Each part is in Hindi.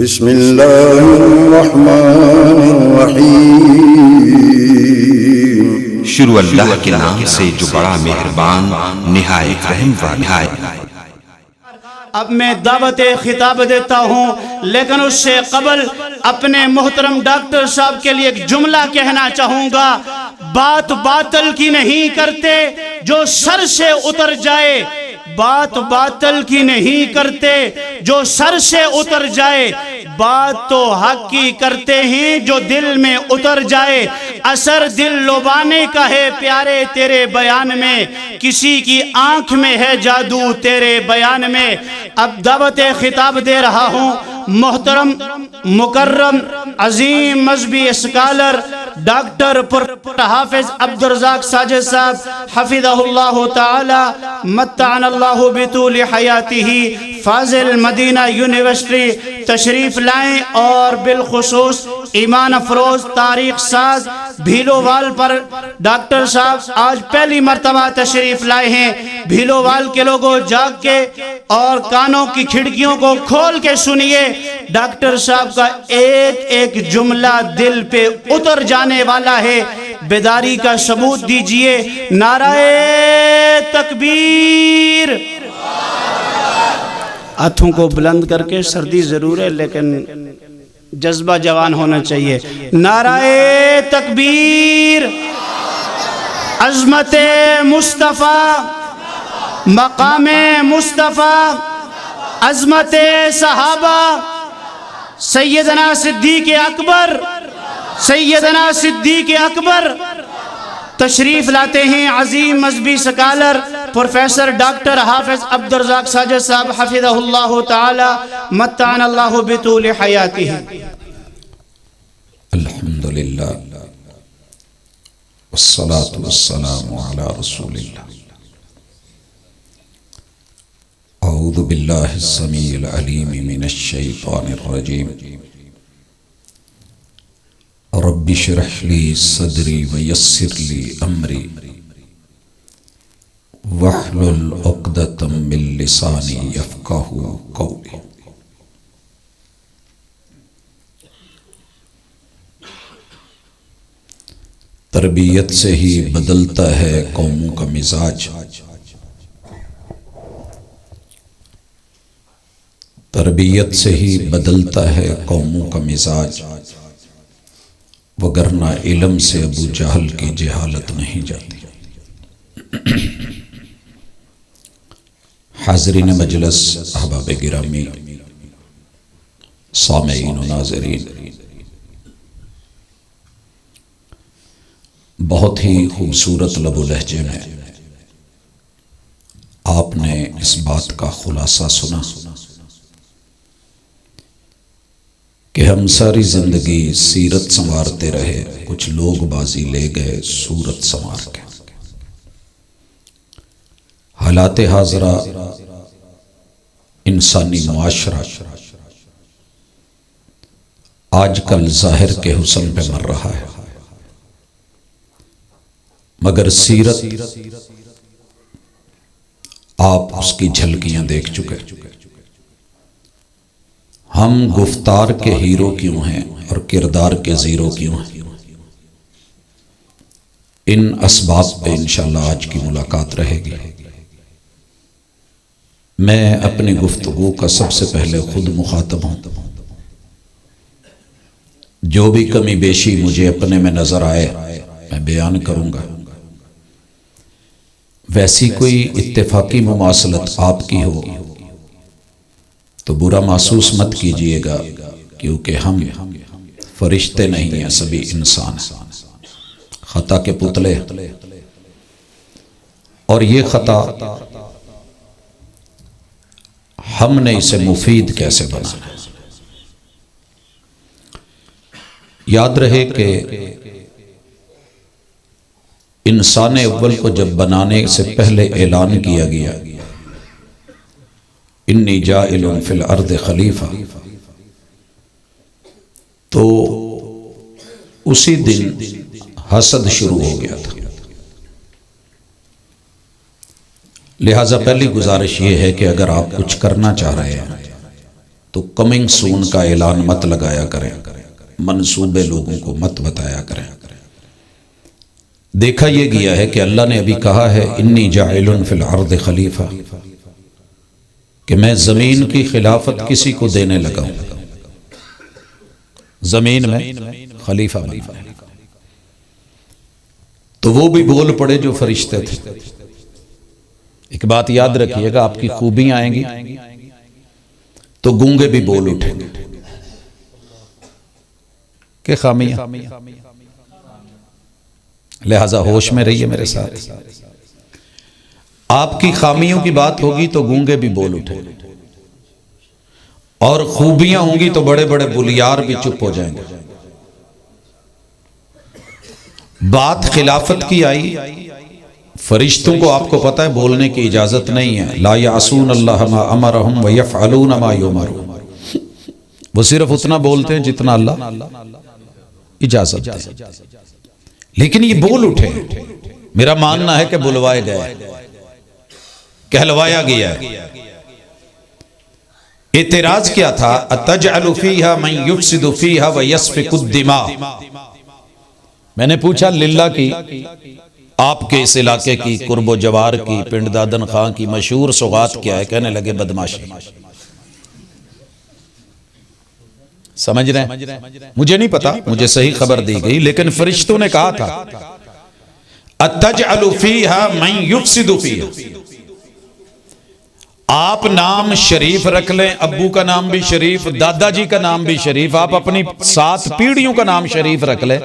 बिस्मिल्लाहिर्रहमानिर्रहीम। शुरू अल्लाह के नाम से जो बड़ा मेहरबान निहायत रहम वाला है। अब मैं दावत खिताब देता हूँ, लेकिन उससे कबल अपने मोहतरम डॉक्टर साहब के लिए एक जुमला कहना चाहूँगा। बात बातल की नहीं करते जो सर से उतर जाए, बात बातल की नहीं करते जो सर से उतर जाए, बात तो हक की करते हैं जो दिल में उतर जाए। असर दिल लुभाने का है प्यारे तेरे बयान में, किसी की आंख में है जादू तेरे बयान में। अब दावत खिताब दे रहा हूँ मोहतरम मुकर्रम अजीम मजहबी स्कॉलर डॉक्टर हाफिज अब्दुल रज़ाक साजिद साहब हफिज़हुल्लाह ताला मत्ताअनल्लाहु बितूल हयातिही फाजिल मदीना यूनिवर्सिटी तशरीफ लाएं और बिलखुसूस ईमान अफरोज तारीख साज भीलोवाल पर डॉक्टर साहब आज पहली मर्तबा तशरीफ लाए हैं। भीलोवाल के लोगों जाग के और कानों की खिड़कियों को खोल के सुनिए, डॉक्टर साहब का एक एक जुमला दिल पे उतर जाने वाला है। बेदारी का सबूत दीजिए। नाराए तकबीर। हाथों को बुलंद करके, सर्दी जरूर है लेकिन जज्बा जवान होना चाहिए। नाराए तकबीर। अज़मते मुस्तफ़ा, मकामे मुस्तफ़ा, अज़मते सहाबा, सैयदना सिद्दीक़ अकबर, सैयदना सिद्दीक़ अकबर तशरीफ लाते हैं। अजीम मजहबी स्कॉलर प्रोफेसर डॉक्टर हाफिज अब्दुल रज़ाक साजिद साहब हफिज़हुल्लाह ताला मत्ताअनल्लाहु बितूल हयातिही। अल्हम्दुलिल्लाह वस्सलातु वस्सलामु अला रसूलिल्लाह। अऊज़ु बिल्लाहिस समीइल अलीम मिनश शैतानिर रजीम। रब्बि इश्रह ली सदरी व यस्सिर ली अमरी वहलुल उक़दतम मिन लिसानी यफ़क़हू क़ौली। तरबियत से ही बदलता है कौमों का मिजाज, तरबियत से ही बदलता है कौमों का मिजाज, वगरना इल्म से अबू जहल की जहालत नहीं जाती। हाज़रीन मजलिस, अहबाब गिरामी, सामीईन व नाज़रीन, बहुत ही खूबसूरत लबो लहजे में आपने इस बात का खुलासा सुना कि हम सारी जिंदगी सीरत संवारते रहे, कुछ लोग बाजी ले गए सूरत संवार के। हालात हाजरा इंसानी मुआशरा आजकल जाहिर के हुस्न पे मर रहा है, मगर सीरत आप उसकी झलकियां देख चुके। हम गुफ्तार के हीरो क्यों हैं और किरदार के जीरो क्यों हैं, इन असबाब पे इंशाअल्लाह आज की मुलाकात रहेगी। मैं अपनी गुफ्तगू का सबसे पहले खुद मुखातब हूं। जो भी कमी बेशी मुझे अपने में नजर आए मैं बयान करूंगा। वैसी कोई इत्तेफाकी मुमासलत आपकी हो तो बुरा महसूस मत कीजिएगा, क्योंकि हम फरिश्ते नहीं हैं, सभी इंसान हैं, खता के पुतले। और ये खता हमने इसे मुफीद कैसे बनाना है। याद रहे कि इंसान अव्वल को जब बनाने से पहले ऐलान किया गया, इन्नी जाइलुन फिल अर्द खलीफा, तो उसी दिन हसद शुरू हो गया था। लिहाजा पहली गुजारिश ये है कि अगर आप कुछ करना चाह रहे हैं तो कमिंग सून का ऐलान मत लगाया करें, मंसूबे लोगों को मत बताया करें। देखा यह गया है कि अल्लाह ने अभी कहा है इन्नी जाइलुन फिल अर्द खलीफा, कि मैं जमीन की खिलाफत किसी को देने लगा हूं, जमीन में खलीफा बना। तो वो भी बोल पड़े जो फरिश्ते थे। एक बात याद रखिएगा, आपकी खूबियां आएंगी तो गूंगे भी बोल उठेंगे कि खामियां, लिहाजा होश में रहिए मेरे साथ। आपकी खामियों की बात होगी तो गूंगे भी बोल उठेंगे, और खूबियां होंगी तो बड़े बड़े बुलियार भी चुप हो जाएंगे। बात खिलाफत की आई, फरिश्तों को आपको पता है बोलने की इजाजत नहीं है। ला यासून अल्लाह मा अमरहुम व यफअलून मा युमरून, वो सिर्फ उतना बोलते हैं जितना अल्लाह इजाजत दे। लेकिन ये बोल उठे, मेरा मानना है कि बुलवाए गए, कहलवाया गया है। एतराज क्या था? अतजअलु फीहा मन युफ्सिदु फीहा व यस्फिकु दिमा। मैंने पूछा लिल्ला की, आपके इस इलाके की, कुर्बो जवार की, पिंड दादन खां की मशहूर सौगात क्या है? कहने लगे बदमाशी। समझ रहे हैं? मुझे नहीं पता, मुझे सही खबर दी गई, लेकिन फरिश्तों ने कहा था अतजअलु फीहा मन युफ्सिदु फीहा। आप नाम शरीफ रख लें, अब्बू का नाम भी शरीफ, दादाजी का नाम भी शरीफ, आप अपनी 7 पीढ़ियों का नाम शरीफ रख लें,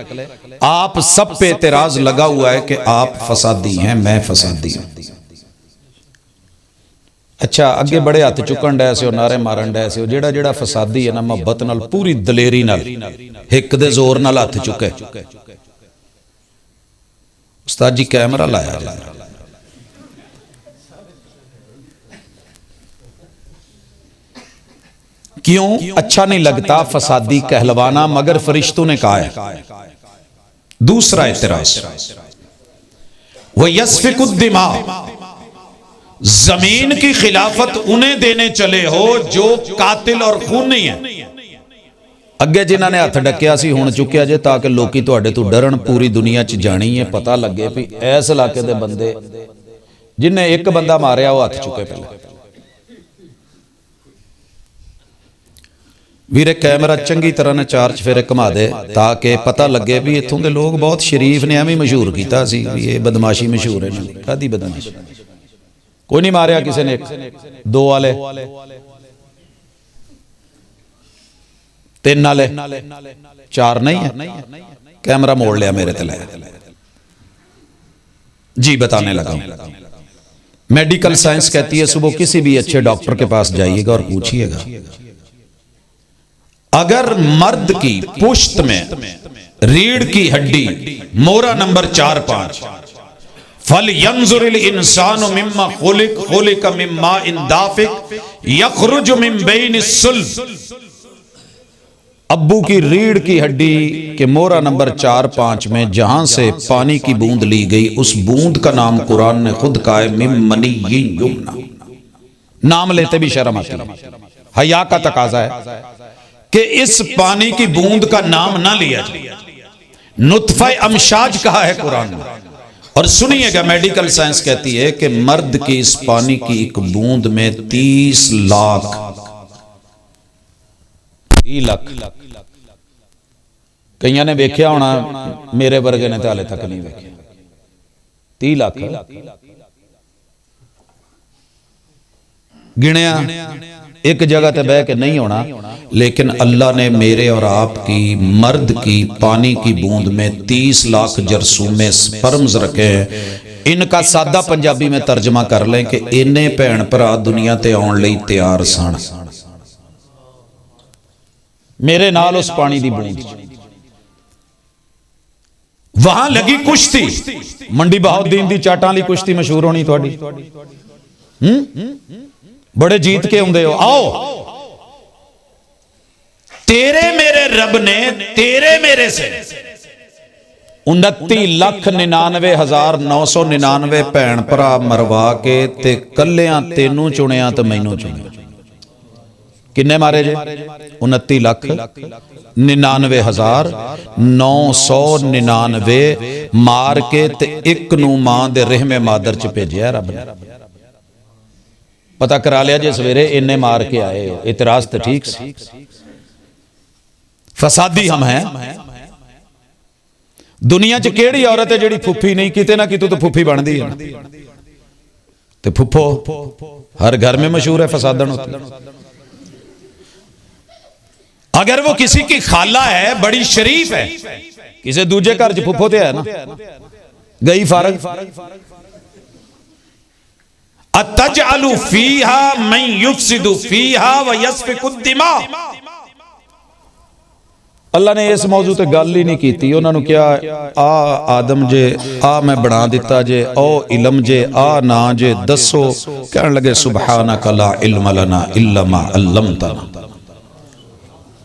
आप सब पे एतराज लगा हुआ है कि आप फसादी हैं, मैं फसादी हूं। अच्छा, अगे बड़े हथ चुकन डै से, नारे मारन डै से, जेड़ा जेड़ा फसादी है ना, मोहब्बत नाल, पूरी दलेरी नाल, हिक दे जोर नाल हथ चुके। उस्ताद जी कैमरा लाया जा, क्यों? अच्छा नहीं लगता फसादी कहलवाना, मगर फरिश्तों ने कहा है। दूसरा एतराज, वह यस्फिकु दिमा, जमीन की खिलाफत उन्हें देने चले हो जो कातिल और खूनी है। अगे जिन्होंने हथ डकिया सी हुण चुकिया जे, ताकि लोकी तुहाडे तो डरन, पूरी दुनिया च जानी है, पता लगे भी इस इलाके दे बंदे, जिन्हें एक बंदा मारिया वो हथ चुके पहले। वीरे कैमरा चंगी तरह ने 4 चफेरे घुमा दे, ताकि पता लगे भी इत्थों के लोग बहुत शरीफ ने, एवं मशहूर किया सी ये बदमाशी मशहूर है। कादी बदमाशी? कोई नहीं मारिया किसी ने, 2 वाले, 3 वाले, 4 नहीं है। कैमरा मोड़ लिया मेरे तले जी, बताने लगा। मेडिकल साइंस कहती है सुबह किसी भी अच्छे डॉक्टर के पास जाइएगा और पूछिएगा, अगर मर्द की पुश्त में रीढ़ की हड्डी मोरा नंबर 4-5, फल यंजुरिल इंसानु मिम्मा खुलिक खुलिक मिम्मा इन दाफिक यखरुजु मिन बैन सुल्ब। अब्बू की रीढ़ की हड्डी के मोरा नंबर 4-5 में जहां से पानी की बूंद ली गई, उस बूंद का नाम कुरान ने खुद कहा है मिम मनिय्यिन युमना। नाम लेते भी शर्म आती है, हया का तकाजा है कि इस पानी की बूंद का नाम ना लिया जाए। नुत्फा अमशाज कहा है कुरान में। और सुनिएगा, मेडिकल साइंस कहती है कि मर्द की इस पानी की एक बूंद में 30 लाख कईयां ने वेख्या होना, मेरे वर्गे ने तो हाले तक नहीं वेख्या। 30 लाख गिणिया एक जगह ते बह के नहीं होना, लेकिन अल्लाह ने मेरे और आपकी मर्द की पानी की बूंद में 30 लाख जरसूमे स्पर्म्स रखे हैं। इनका सादा पंजाबी में तर्जमा कर लें कि इन्ने भैन भरा दुनिया ते आउण लई तैयार सन, मेरे नाल उस पानी दी बूंद। वहां लगी कुश्ती, मंडी बहाउद्दीन दी चाटां ली कुश्ती मशहूर होनी तुहाडी। बड़े जीत के आउंदे हो, आओ तेरे मेरे रब ने तेरे मेरे से 29,99,999 भैन भरा मरवा के ते कल्लियां तेनू चुनिया तो मैनू चुनिया। किन्ने मारे जे 29,99,999 मार के ते एक नूं मां दे रहमे मादर च भेजिया रब ने। पता करा लिया जे सवेरे इन्ने मार के आए। इतराज तो ठीक सी। फसादी हम हैं। दुनिया च केड़ी औरत है जिहड़ी फुफी नहीं, किते ना कितों तो फुफी बनती है। ते फुफो हर घर में मशहूर है फसादन होती। अगर वो किसी की खाला है, बड़ी शरीफ है, किसी दूजे घर च फुफो तो है ना, गई फारग। अतजअलु फीहा मन युफसिदु फीहा व यस्फिकु दिमा। अल्लाह ने इस मौजू ते गल ही नहीं की। उन्होंने क्या आ आदम जे आ मैं बना दिता जे, ओ इलम जे आ ना जे दसो। कहने लगे सुबहानक ला इल्म लना इल्ला मा अल्लमतना।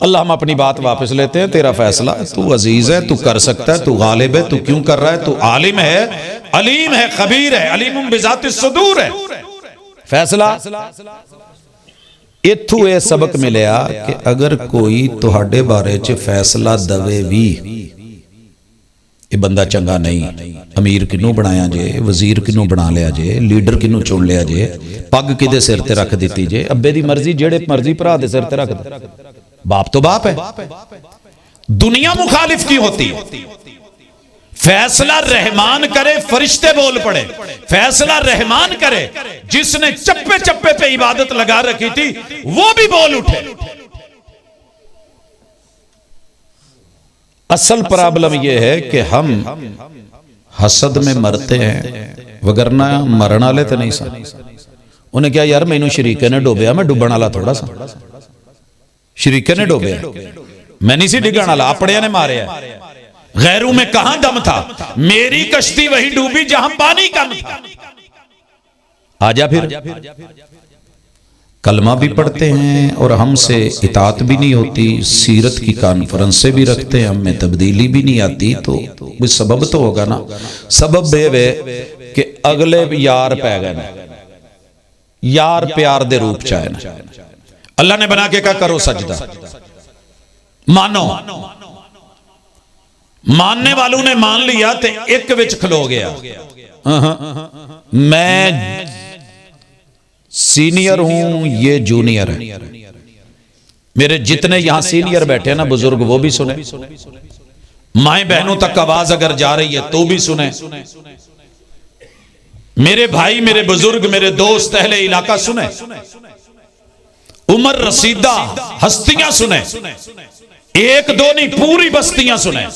अल्लाह हम अपनी बात वापस लेते हैं, तेरा फैसला है, तू अजीज है, तू कर सकता है, तू गालिब है, तू क्यों कर रहा है, तू आलिम है, अलीम है, खबीर है, अलीमुम बिजातिस सुदूर है। फैसला इत्थों यह सबक मिलया कि अगर कोई तुहाडे बारे च फैसला दवे भी, ये बंदा चंगा नहीं, अमीर किनू बनाया जे, वजीर किनू बना लिया जे, लीडर किनू चुन लिया जे, पग किदे सिर ते रख दी जे, अब्बे दी मर्जी जेड़े मर्जी भरा दे सिर ते रख दे। बाप तो बाप है। दुनिया मुखालिफ की होती है। फैसला रहमान करे, फरिश्ते बोल पड़े। फैसला रहमान करे, जिसने चप्पे चप्पे पे इबादत लगा रखी थी वो भी बोल उठे। असल प्रॉब्लम यह है कि हम हसद में मरते हैं, वगरना मरण वाले तो नहीं सा। उन्हें क्या यार मैनू शरीके ने डोबिया, मैं डुबण वाला थोड़ा सा। शरीके ने डोबिया, मैं नहीं सी डिगण वाला, अपने ने मारे। गैरों में कहां दम था, मेरी कश्ती वही डूबी जहां पानी कम था। आजा फिर। कलमा भी पढ़ते हैं और हमसे इताअत भी नहीं होती, सीरत की कॉन्फ्रेंस से भी रखते हैं, हमें तब्दीली भी नहीं आती, तो कोई सबब तो होगा ना। सबब बेवे कि अगले यार पै गए, यार प्यार दे रूप चाहे ना। अल्लाह ने बना के कहा करो सजदा, मानो। मानने वालों ने मान लिया तो एक विच खलो गया। मैं सीनियर हूं, ये जूनियर है। मेरे जितने यहां सीनियर बैठे हैं ना बुजुर्ग, वो भी सुने। माए बहनों तक आवाज अगर जा रही है तो भी सुने। मेरे भाई, मेरे बुजुर्ग, मेरे दोस्त, अहले इलाका सुने। उमर रसीदा हस्तियां सुने, एक दो नहीं पूरी बस्तियां सुने।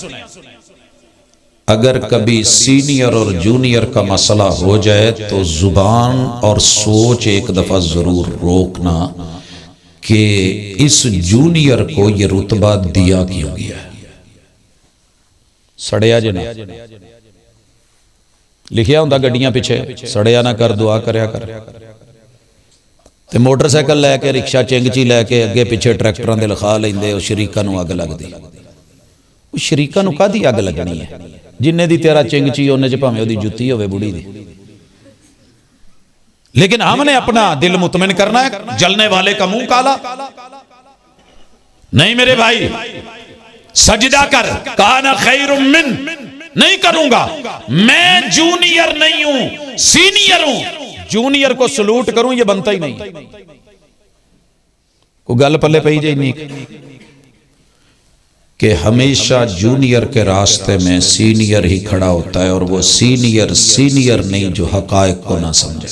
अगर कभी सीनियर और जूनियर का मसला हो जाए तो जुबान और सोच एक दफा जरूर रोकना कि इस जूनियर को यह रुतबा दिया क्यों गया। सड़िया जे ना लिखिया होंदा गड्डियां पिछे, सड़िया ना कर, दुआ करया कर। ते मोटरसाइकिल लैके, रिक्शा चिंगची लैके अगे पिछे ट्रैक्टरां दे लिखा लेंदे, ओ शरीकां नूं अग लगदी। ओ शरीकां नूं कादी अग लगनी है? जिन्ने दी तेरा चिंगची उन्ने च भावें ओदी जुत्ती होवे बुढ़ी दी। लेकिन हमने अपना दिल मुतमिन करना है। जलने वाले का मुंह काला नहीं मेरे भाई। सजदा कर, काना खैरुम मिन। नहीं करूंगा, मैं जूनियर नहीं हूं, सीनियर हूं। जूनियर को सलूट करूं ये बनता ही नहीं। को गल पल्ले पई जाई नहीं कि हमेशा जूनियर के रास्ते में सीनियर ही खड़ा होता है, और वो सीनियर सीनियर नहीं जो हकायक को ना समझे।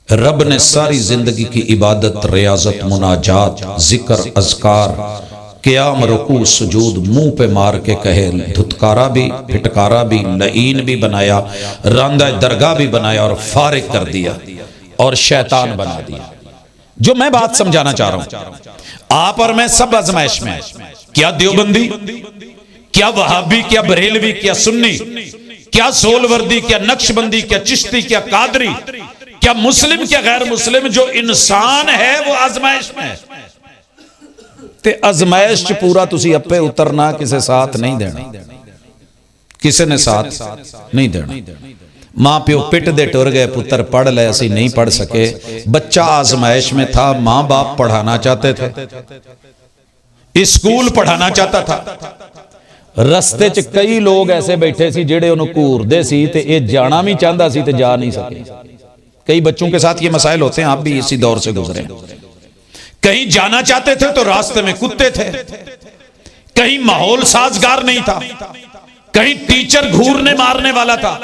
रब ने सारी जिंदगी की इबादत, रियाजत, मुनाजात, जिक्र, अज़कार, क़याम, रुकू, सुजूद मुंह पे मार के कहे, धुतकारा भी, फिटकारा भी, लईन भी बनाया, रांदा दरगाह भी बनाया और फारिग कर दिया और शैतान बना दिया। जो मैं बात समझाना चाह रहा हूं, आप और मैं सब आजमाइश में। क्या देवबंदी, क्या वहाबी, क्या बरेलवी, क्या सुन्नी, क्या सोलवर्दी, क्या नक्शबंदी, क्या चिश्ती, क्या कादरी, क्या मुस्लिम, क्या गैर मुस्लिम, जो इंसान है वो आजमाइश में है। ते आजमाइश च पूरा तुसी अपे उतरना, किसे साथ नहीं देना, किसी ने साथ नहीं देना। मां प्यो पिट दे टुर गए, पुत्र पढ़ ले, असी नहीं पढ़ सके। बच्चा आजमाइश में था, मां बाप पढ़ाना चाहते थे, स्कूल पढ़ाना चाहता था। रस्ते च कई लोग ऐसे बैठे सी जेड़े उन्होंने घूरदे सी ते ये जाना भी चाहता सी ते जा नहीं सके। कई बच्चों के साथ ये मसाइल होते हैं, आप भी इसी दौर से गुजरे। कहीं जाना चाहते थे तो रास्ते में कुत्ते थे, कहीं माहौल साजगार नहीं था, कहीं टीचर घूरने मारने वाला था,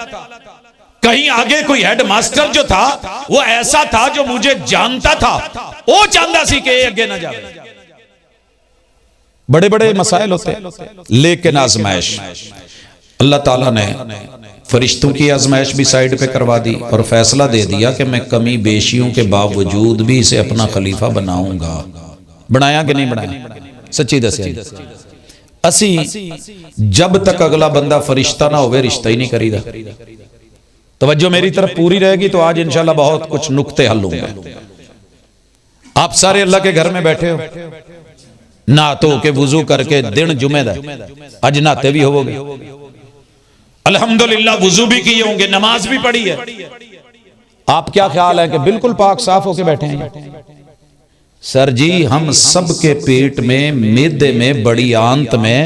कहीं आगे कोई हेडमास्टर जो था वो ऐसा था जो मुझे जानता था, वो चाहता सी कि आगे ना जाए। बड़े बड़े मसाइल होते, लेकिन आजमाइश अल्लाह ताला ने फरिश्तों की आजमाइश भी साइड पे करवा दी और फैसला दे दिया कि मैं कमी बेशियों के बावजूद भी इसे अपना खलीफा बनाऊंगा। बनाया कि नहीं बनाया? सच्ची दसिया। असी जब तक अगला बंदा फरिश्ता ना होवे रिश्ता ही नहीं करीदा। तवज्जो मेरी तरफ पूरी रहेगी तो आज इंशाल्लाह बहुत कुछ नुक्ते हल होंगे। आप सारे अल्लाह के घर में बैठे हो, नहा धो के वुजू करके, दिन जुमे दा, अज नहाते भी होवोगे, अल्हम्दुलिल्लाह वुजू भी किए होंगे, नमाज भी पढ़ी है। आप क्या ख्याल है कि बिल्कुल पाक साफ होके बैठे हैं? सर जी, हम सब के पेट में, मेदे में, बड़ी आंत में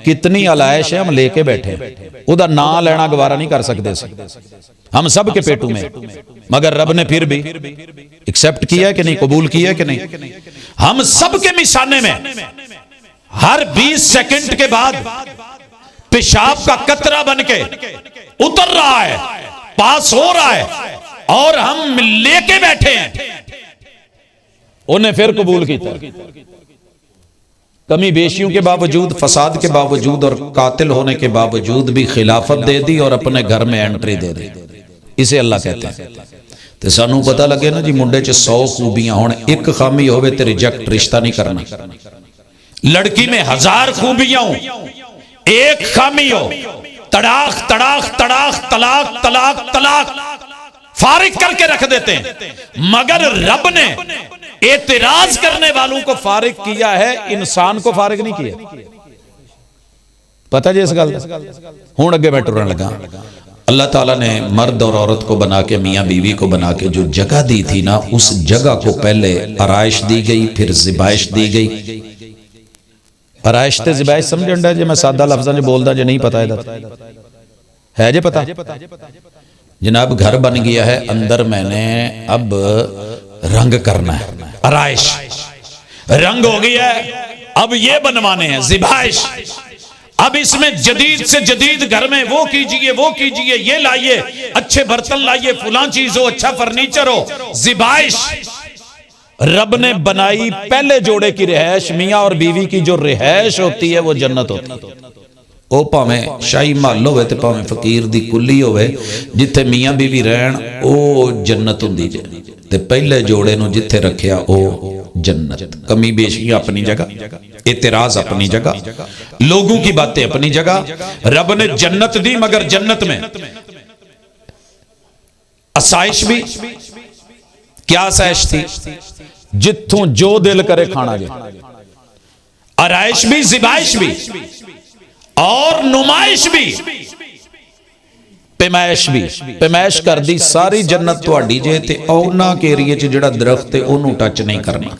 कितनी अलाइश है, हम लेके बैठे, उदा ना लेना गवारा नहीं कर सकते। हम सब के पेटों में, मगर रब ने फिर भी एक्सेप्ट किया कि नहीं, कबूल किया कि नहीं? हम सब के मिसाने में हर 20 सेकंड के बाद पेशाब का कतरा बनके उतर रहा है, पास हो रहा है, और हम लेके बैठे हैं। उन्हें फिर कबूल किया। कमी बेशियों के बावजूद, फसाद के बावजूद और कातिल होने के बावजूद भी खिलाफत दे दी और अपने घर में एंट्री दे दी। इसे अल्लाह कहते हैं। तो सानू पता लगे ना जी, मुंडे च 100 खूबियां होने, एक खामी होवे ते रिजेक्ट, रिश्ता नहीं करना। लड़की में 1000 खूबियां हो, एक खामी हो, तड़ाक तड़ाक तड़ाक, तलाक तलाक तलाक, फारिग करके रख देते हैं। मगर रब ने एतराज करने वालों को फारिग किया है, इंसान को फारिग नहीं किया। पता जी इस गल? हुण अगे मैं टुरन लगा। अल्लाह ताला ने मर्द और औरत को बना के, मियाँ बीवी को बना के जो जगह दी थी ना, उस जगह को पहले आराइश दी गई, फिर ज़िबाइश दी गई। आराइश ते ज़िबाइश समझ जे मैं सादा लफ्ज़ां च बोलदा जे नहीं पता है जे पता? जनाब घर बन गया है, अंदर मैंने अब रंग करना है, आराइश रंग हो गया है, अब ये बनवाने हैं ज़िबाइश। अब इसमें जदीद से जदीद घर में वो कीजिए, वो कीजिए, ये लाइए, अच्छे बर्तन लाइए, फुला चीज हो, अच्छा फर्नीचर हो, ज़िबाइश। रब ने बनाई पहले जोड़े की रिहायश, मियाँ और बीवी की जो रिहायश होती है वो जन्नत होती है। ओ भावें शाही महल होवे ते भावें फकीर दी कुल्ली होवे, जिथे मियाँ बीवी रहन ओ जन्नत हुंदी जे, ते पहले जोड़े नूं जिथे रखिया ओ जन्नत। कमी बेशी अपनी जगह, एतराज अपनी जगह, लोगों की बातें अपनी जगह। रब ने जन्नत दी, मगर जन्नत में आसाइश भी। क्या आसाइश थी? जिथों जो दिल करे खाना जे, आराइश भी, ज़िबाइश भी, और नुमाइश भी, पैमाइश भी। पैमाइश कर दी सारी जन्नत तुहाडी जे, ते औना के एरिए च जिहड़ा दरख्त है ओनू टच नहीं करना।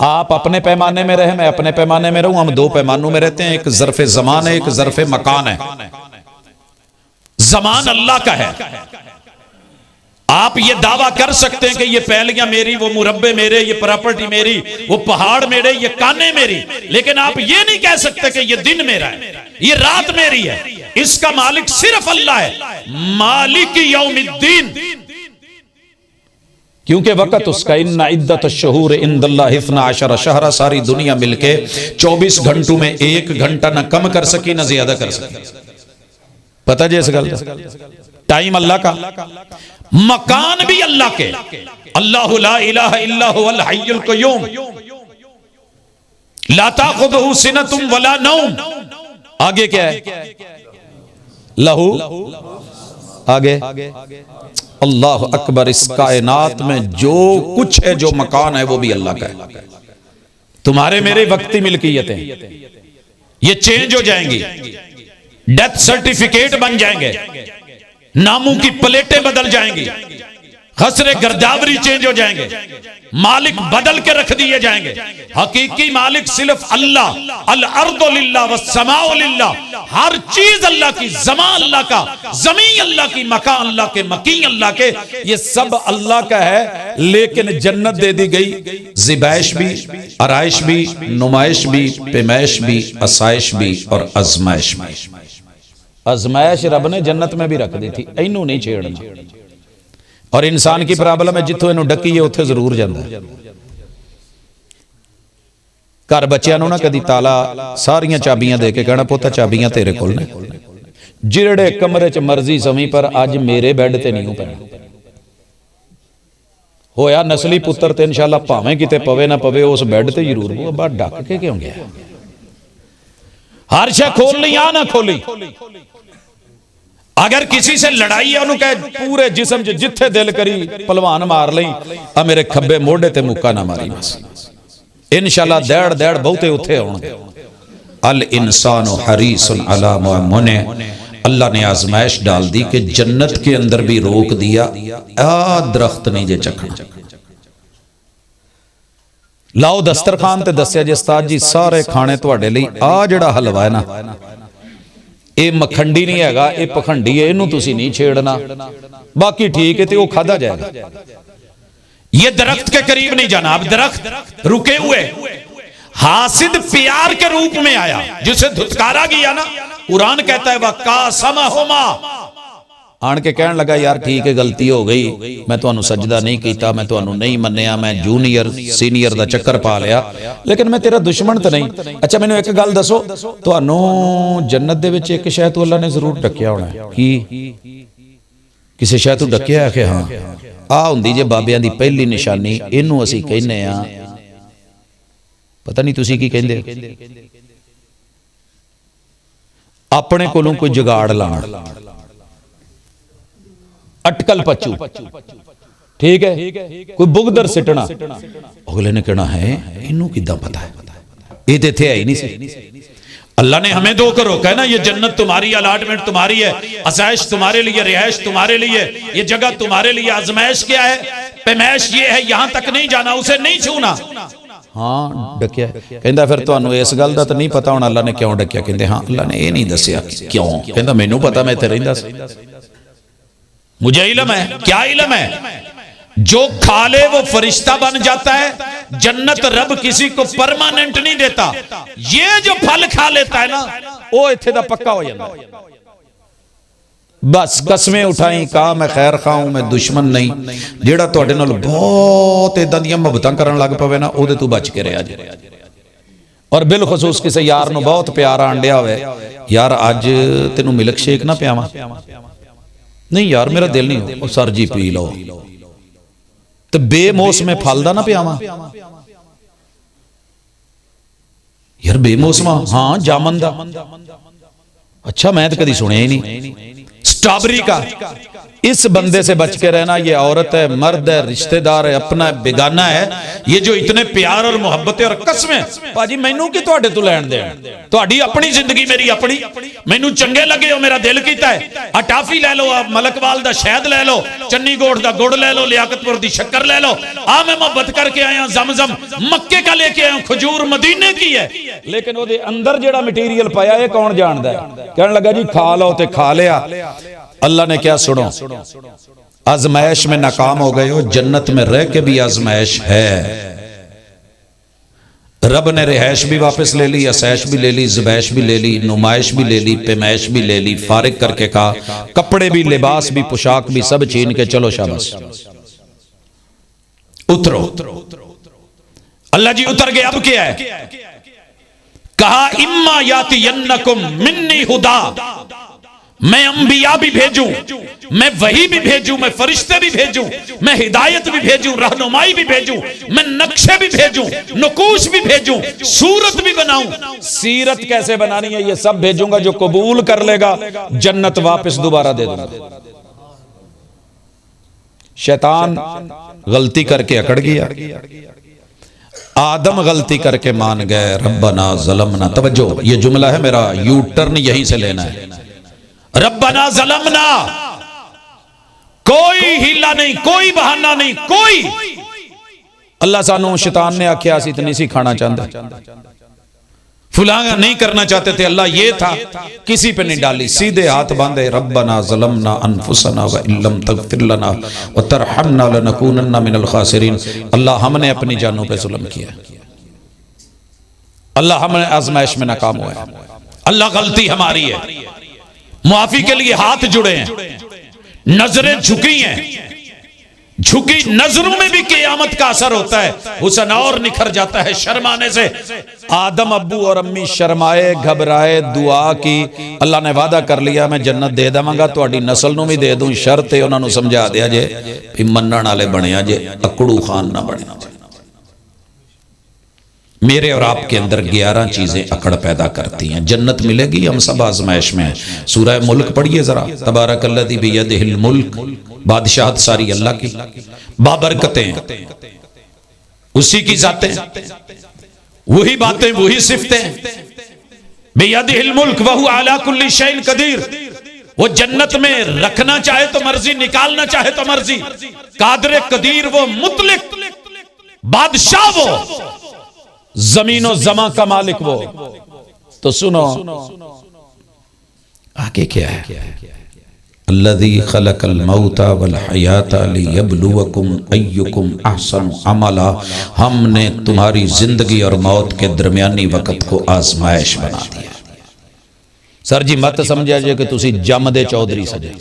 आप अपने पैमाने में रहे, मैं अपने पैमाने में रहूं, हम दो पैमानों में रहते हैं। एक ज़र्फ़े ज़मान है, एक ज़र्फ़े मकान है। ज़मान अल्लाह का है। आप ये दावा कर सकते हैं कि ये पहलियां मेरी, वो मुरब्बे मेरे, ये प्रॉपर्टी मेरी, वो पहाड़ मेरे, ये काने मेरी, लेकिन आप ये नहीं कह सकते कि ये दिन मेरा है, ये रात मेरी है। इसका मालिक सिर्फ अल्लाह है, मालिक यौमिद्दीन। क्योंकि वक़्त उसका, इन्ना इद्दत अश्शहूर इंदल्लाहि 12 शहरा, सारी दुनिया मिलके 24 घंटों में 1 घंटा ना कम कर सकी ना ज्यादा कर सकी। पता जी इस गल? टाइम अल्लाह का, मकान भी अल्लाह के। अल्लाहु ला इलाहा इल्ला हुवल हय्युल क़य्यूम ला ताख़ुज़ुहु सिनतुम वला नौम। आगे क्या है? लहू, आगे अल्लाह अकबर। इस कायनात में जो कुछ है, जो मकान है, वो भी अल्लाह का है। तुम्हारे मेरे वक्ती मिल्कियतें ये चेंज हो जाएंगी, डेथ सर्टिफिकेट बन जाएंगे, नामों की प्लेटें बदल जाएंगी, खसरे गर्दावरी चेंज हो जाएंगे, मालिक बदल के रख दिए जाएंगे। हकीकी मालिक सिर्फ अल्लाह, अल अर्दु लिल्लाह व समाउ लिल्लाह, हर चीज अल्लाह की, जमा अल्लाह का, जमीन अल्लाह की, मकान अल्लाह के, मकी अल्लाह के, ये सब अल्लाह का है। लेकिन जन्नत दे दी गई, ज़िबाइश भी, आराइश भी, नुमाइश भी, पेमाइश भी, आसाइश भी और आजमाइश भी। आजमाइश रब ने जन्नत में भी रख दी थी, इनू नहीं छेड़ना। और इंसान की प्रॉब्लम है, जिथों इनू डकी है उत्थे जरूर जाता है। घर बच्चों को ना कदी ताला सारियां चाबियां दे के कहना पुत्त चाबियां तेरे कोल ने, जिहड़े कमरे च मर्जी समी पर अज मेरे बैड ते नहीं पैना। होया नस्ली पुत्र ते इंशाअल्लाह भावें किते पवे ना पवे उस बैड ते जरूर वो बाहर डक के क्यों गया। हर शय खोल ली, आ ना खोली। अगर किसी से लड़ाई है उन्होंने कहे पूरे जिस्म च जिथे दिल करी पलवान मार ली, आ मेरे खब्बे मोढ़े ते मुक्का ना मारी बस। इंशाअल्लाह दैड़ दैड़ बहुते उथे आउणगे। अल इंसानु हरीसुन अला मा मुने, अल्लाह ने आजमाइश डाल दी कि जन्नत के अंदर भी रोक दिया, आ दरख्त नहीं जे चखना। लाओ दस्तरखान ते दस्या जी उस्ताद जी सारे खाने तुहाडे लई, आ जिहड़ा हलवा है ना ये मखंडी नहीं हैगा, ये पखंडी है, इनू तुसी नहीं छेड़ना, बाकी ठीक है, तो वो खादा जाएगा। ये दरख्त के करीब नहीं जाना। अब दरख्त रुके हुए, हासिद प्यार के रूप में आया, जिसे धुतकारा गया ना, कुरान कहता है वका समहुमा, आन के कहने लगा यार ठीक है गलती हो गई, मैं तुहानू सजदा नहीं किया, मैं तुहानू नहीं मन्निया, मैं जूनियर सीनियर दा चक्कर पा लिया, लेकिन मैं तेरा दुश्मन तो नहीं। अच्छा मैनू एक गल दसो, तुहानू जन्नत दे विच एक शय तो अल्लाह ने जरूर डकिया होना है, की किसी शय तो डकिया है कि हाँ आ हुंदी जे बाबियां दी पहली निशानी, इनू असीं कहने आ, पता नहीं तुसीं की कहंदे, अपने कोलों कोई जुगाड़ लाना, अटकल पचू, ठीक है, कोई बुगदर सिटना। अगले ने कहना है इनू किदां पता है, ये तो इत्थे है ही नहीं सी। अल्लाह ने हमें दो को रोका है ना, ये जन्नत तुम्हारी, अलाटमेंट तुम्हारी है, आसाइश तुम्हारे लिए, रिहाइश तुम्हारे लिए, ये जगह तुम्हारे लिए। आजमाइश क्या है, पैमाइश ये है, यहां तक नहीं जाना, उसे नहीं छूना। हाँ डकिया, कहता फिर तुहानू इस गल दा तो नहीं पता होना अल्लाह ने क्यों डकिया। कहते हाँ अल्लाह ने ये नहीं दसिया क्यों, कहता मैनू पता, मैं इत्थे रहिंदा सी, मुझे इल्म है। क्या इल्म है, जो खा ले वो फरिश्ता बन जाता है। जन्नत रब किसी को परमानेंट नहीं देता, ये जो फल खा लेता है ना वो इत्थे दा पक्का हो जाता है। बस कसमें उठाई, कहा मैं खैर खाऊं, मैं दुश्मन नहीं। जेड़ा तुहाडे नाल बहुत इदां दियां मुहब्बतां करन लग पवे ना, ओदे तू बच के रहा जे। और बिलखसूस किसी यार नूं बहुत प्यार आंडिया होवे, यार अज तेनू मिल्क शेक ना पियावां, नहीं यार मेरा दिल नहीं, ओ सर जी पी लो, तो बेमौसमे फल दा ना पियावां यार, बेमौसमा हाँ जामन दा, अच्छा मैं तो कभी सुने ही नहीं। स्ट्रॉबेरी का, इस बंदे से बच के रहना, ये औरत है, मर्द है, रिश्तेदार है, अपना है, बेगाना है, ये जो इतने प्यार और मोहब्बत और कसमें भाजी मैनू की तुहाडे तो लैण दे, तुहाडी अपनी जिंदगी मेरी अपनी, मैनू चंगे लगे हो, मेरा दिल कीता है, आ टाफी ले लो, आप मलकवाल दा शहद ले लो, चन्नी गोड़ दा गुड़ ले लो, लियाकतपुर दी शक्कर ले लो, आ मैं मोहब्बत करके आया, जमजम मक्के का लेके आया, खजूर मदीने की है, लेकिन वो अंदर जेड़ा मटीरियल पाया ये कौन जानदा है। कहने लगा जी खा लो, ते खा लिया। अल्लाह ने क्या, सुनो, आजमाइश में नाकाम हो गए हो, जन्नत में रह के भी आजमाइश है। रब ने रिहाइश भी वापस ले ली, असैश भी ले ली, ज़बैश भी ले ली, नुमाइश भी ले ली, पैमाइश भी ले ली, फारिग करके कहा कपड़े भी, लिबास भी, पोशाक भी सब छीन के चलो शाबाश उतरो। अल्लाह जी उतर गए। अब क्या है, कहा इम्मा यातियन्नकुम मिन्नी हुदा, मैं अंबिया भी भेजूं, मैं वही भी भेजूं, मैं फरिश्ते भी भेजूं, मैं हिदायत भी भेजूं, रहनुमाई भी भेजूं, मैं नक्शे भी भेजूं, नकूश भी भेजूं, सूरत भी बनाऊं। सीरत कैसे बनानी है ये सब भेजूंगा, जो कबूल कर लेगा जन्नत वापस दोबारा दे दूंगा। शैतान गलती करके अकड़ गया, आदम गलती करके मान गए, रब्बना ज़लमना। तवज्जो, ये जुमला है मेरा, यू टर्न यहीं से लेना है। रब्बना ज़लमना, कोई हीला नहीं, कोई बहाना नहीं, कोई। अल्लाह सानू शैतान ने आख्या सी तो नहीं सी खाना चाहते, फुलांगा नहीं करना चाहते थे, अल्लाह ये था, किसी पे नहीं डाली, सीधे हाथ बांधे, रब्बना ज़लमना अनफुसना व इल्लम तगफिर लना व तरहमना लनकूनन्ना मिनल खासिरीन। अल्लाह हमने अपनी जानों पे जुल्म किया, अल्लाह हमने आजमाइश में नाकाम हुआ है, अल्लाह गलती हमारी है, मुआफी के लिए हाथ जुड़े हैं, नजरें झुकी हैं, झुकी नजरों में भी क़यामत का असर होता है, हुस्न और निखर जाता है शर्माने से। आदम अब्बू और अम्मी शर्माए, घबराए, दुआ की, अल्लाह ने वादा कर लिया मैं जन्नत दे देवांगा, तुहाडी नस्ल नूं भी दे दूं, शर्त है उन्होंने समझा दिया जे भी मनण वाले बनिया जे, अकड़ू खान ना बनिया जे। मेरे और आपके अंदर 11 चीजें अकड़ पैदा करती हैं। जन्नत मिलेगी, हम सब आजमाइश में हैं। सूरह मुल्क पढ़िए जरा, तबारकल्लज़ी बियदिहिल मुल्क, बादशाहत सारी अल्लाह की, बाबरकतें उसी की जातें, वही बातें, वही सिफतें। बियदिहिल मुल्क वहु अला कुल्ली शैइन कदीर, वो जन्नत में रखना चाहे तो मर्जी, निकालना चाहे तो मर्जी, कादर कदीर वो, मुतलिक बादशाह वो, जमीनो जमा का मालिक वो। तो सुनो आगे क्या है, अल्लज़ी खलक़ल मौता वल हयाता लियब्लुवकुम अय्युकुम अहसनु अमला। हमने तुम्हारी जिंदगी और मौत के दरमियानी वक्त को आजमाइश बना दिया। सर जी मत समझा जे कि तुसी जमदे चौधरी सजे,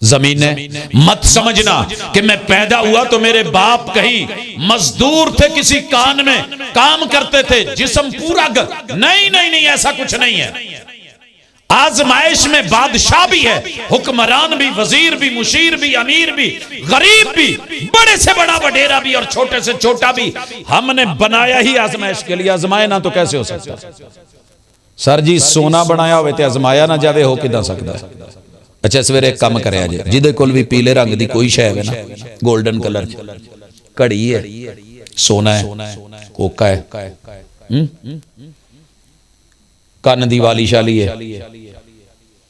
जमीने मत समझना कि मैं पैदा हुआ तो मेरे बाप कहीं मजदूर थे, किसी कान में काम करते थे, जिस्म पूरा नहीं नहीं नहीं, ऐसा कुछ नहीं है। आजमाइश में बादशाह भी है, हुक्मरान भी, वजीर भी, मुशीर भी, अमीर भी, गरीब भी, बड़े से बड़ा वडेरा भी और छोटे से छोटा भी। हमने बनाया ही आजमाइश के लिए, आजमाए ना तो कैसे हो सकता। सर जी सोना बनाया हुए तो आजमाया ना जावे, हो किदा सकता है। अच्छा सवेरे एक काम करे जे, जिदे कोल भी पीले रंग दी कोई शै है ना, गोल्डन कलर घड़ी है, सोना है, कोका है, कन दी वाली शाली है,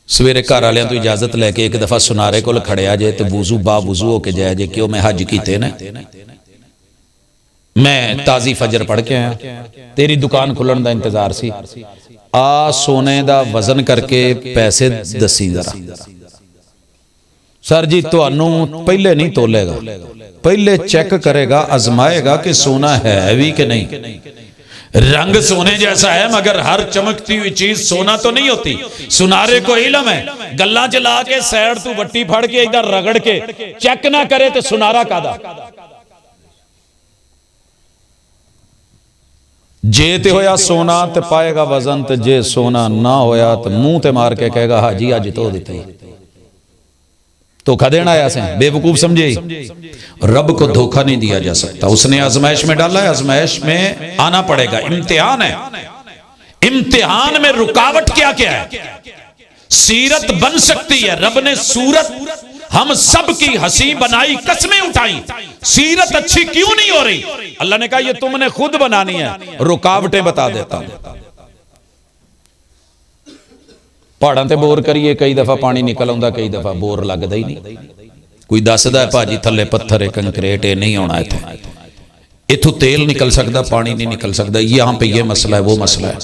सवेरे घर वाले तो इजाजत लैके एक दफा सुनारे कोल खड़िया जे, तो वुजू बा वुजू होके जाया जे, क्यों मैं हज कीते ने, मैं ताजी फजर पढ़ के आया, तेरी दुकान खुलण दा इंतजार सी, आ सोने दा वजन करके पैसे दसी जरा। सर जी तुहानू पहले नहीं तोलेगा, पहले चेक करेगा, आजमाएगा कि सोना है भी कि नहीं। रंग सोने जैसा है मगर हर चमकती हुई चीज सोना तो नहीं होती। सुनारे को इल्म है, गल्ला चला के सैड तू वट्टी फड़ के इधर रगड़ के चेक ना करे तो सुनारा कादा। जे ते होया सोना ते पाएगा वजन, ते जे सोना ना होया तो मुंह ते मार के कहेगा हाजी अज तो दिते, धोखा देना आया से, बेवकूफ समझे। रब को धोखा नहीं दिया जा सकता, उसने आजमाइश में डाला है, आजमाइश में आना पड़ेगा। इम्तिहान है, इम्तिहान में रुकावट क्या क्या है। सीरत बन सकती है, रब ने सूरत हम सब की हंसी बनाई, कस्में उठाई, सीरत अच्छी क्यों नहीं हो रही। अल्लाह ने कहा ये तुमने खुद बनानी है, रुकावटें बता देता हूं। पहाड़ों ते बोर करिए, कई दफा पानी निकल आंदा, कई दफा बोर लगता ही नहीं। कोई दसदा है भाजी थले पत्थर है, कंक्रीट है, नहीं होना इत्थे, इथों तेल निकल सकता, पानी नहीं निकल सकता, यहाँ पे ये मसला है, वो मसला है।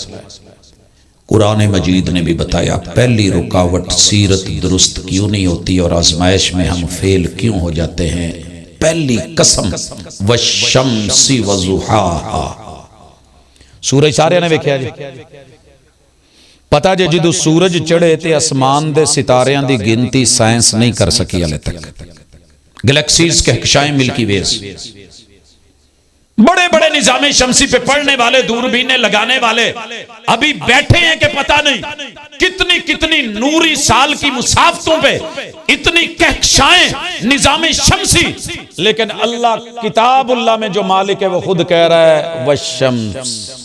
कुरान मजीद ने भी बताया पहली रुकावट सीरत दुरुस्त क्यों नहीं होती और आजमाइश में हम फेल क्यों हो जाते हैं। पहली कसम वशम्सी वज़ुहाहा, सूरज सारे ने वेख्या जी, पता जे जो सूरज चढ़े ते आसमान दे सितारियां दी गिनती साइंस नहीं कर सकी हाले तक। गैलेक्सीज कहकशाएं, मिल्की वेज, बड़े बड़े निजामे शमसी पे पढ़ने वाले, दूरबीनें लगाने वाले अभी बैठे हैं कि पता नहीं कितनी कितनी नूरी साल की मुसाफतों पे इतनी कहकशाएं निजामे शमसी। लेकिन अल्लाह किताबुल्लाह में जो मालिक है वो खुद कह रहा है वशम्स,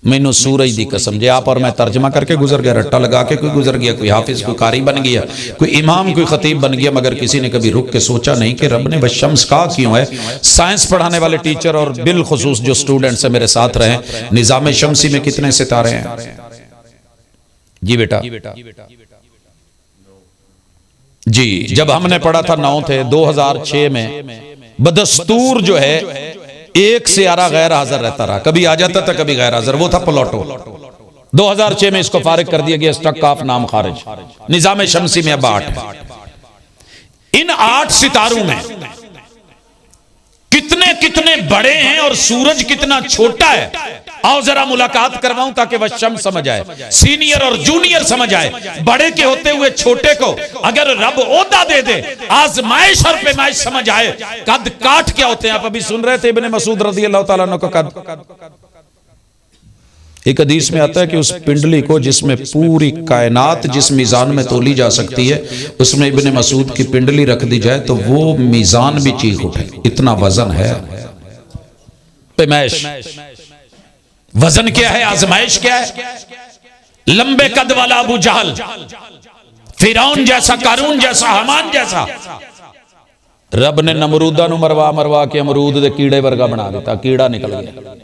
मैनू सूरज दी कसम। जे आप और मैं तर्जमा करके गुजर गया, रट्टा लगा के कोई गुजर गया, कोई हाफिज, कोई कारी बन गया, कोई इमाम, कोई खतीब बन गया, मगर किसी ने कभी रुक के सोचा नहीं कि रब ने वशम्स कहा क्यों है। साइंस पढ़ाने वाले टीचर और बिलखुसूस जो स्टूडेंट्स है मेरे साथ रहे, निजाम शमसी में कितने सितारे हैं जी बेटा? जी जब हमने पढ़ा था 9 थे, 2006 में बदस्तूर जो है एक सियारा गैर हाजिर रहता रहा, कभी आ जाता था कभी गैर हाजिर, वो था प्लूटो। 2006 में इसको फारिग कर दिया गया, स्टक ऑफ नाम खारिज, निजाम शमसी में अब 8 है। इन 8 सितारों में कितने कितने बड़े हैं और सूरज कितना छोटा है, आओ जरा मुलाकात करवाऊं ताकि वह शम समझ आए, सीनियर और जूनियर समझ आए। बड़े के होते हुए छोटे को अगर रब ओहदा दे दे, आजमाइश और पैमाइश समझ आए, कद काठ क्या होते हैं। आप अभी सुन रहे थे इब्ने मसूद रज़ी अल्लाह तआला अन्हु का कद। एक हदीस में आता है कि उस पिंडली को जिसमें पूरी कायनात जिस मीज़ान में तोली जा सकती है, उसमें इब्ने मसूद की पिंडली रख दी जाए तो वो मीज़ान भी चीख उठे, इतना वजन है। पैमाइश, वजन क्या है, आजमाइश क्या है। लंबे कद वाला अबू जहल, फिरौन जैसा, कारून जैसा, हमान जैसा, रब ने नमरूदा नु मरवा मरवा के अमरूद दे कीड़े वर्गा बना दिता, कीड़ा निकल गया।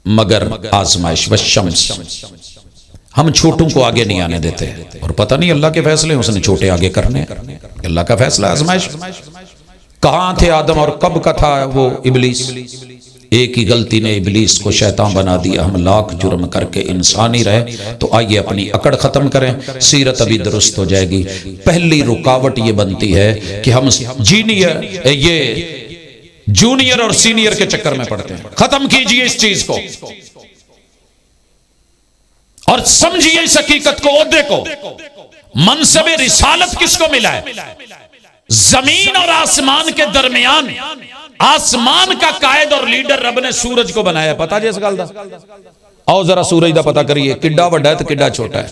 मगर आजमाइश व शम्स, हम छोटों को आगे नहीं आने देते, और पता नहीं अल्लाह के फैसले उसने छोटे आगे करने, अल्लाह का फैसला। आजमाइश, कहां थे आदम और कब का था वो इबलीस। एक ही गलती ने इबलीस को शैतान बना दिया। हम लाख जुर्म करके इंसान ही रहे, तो आइए अपनी अकड़ खत्म करें, सीरत अभी दुरुस्त हो जाएगी। पहली रुकावट ये बनती है कि हम जूनियर और सीनियर के चक्कर में पड़ते हैं। खत्म कीजिए इस चीज को और समझिए इस हकीकत को, ओहदे को, मनसबे रिसालत किसको मिला है। जमीन और आसमान के दरमियान आसमान का कायद और लीडर रब ने सूरज को बनाया। पता जी इस गल दा? आओ जरा सूरज दा पता करिए, किड्डा वड्डा है तो किड्डा छोटा है।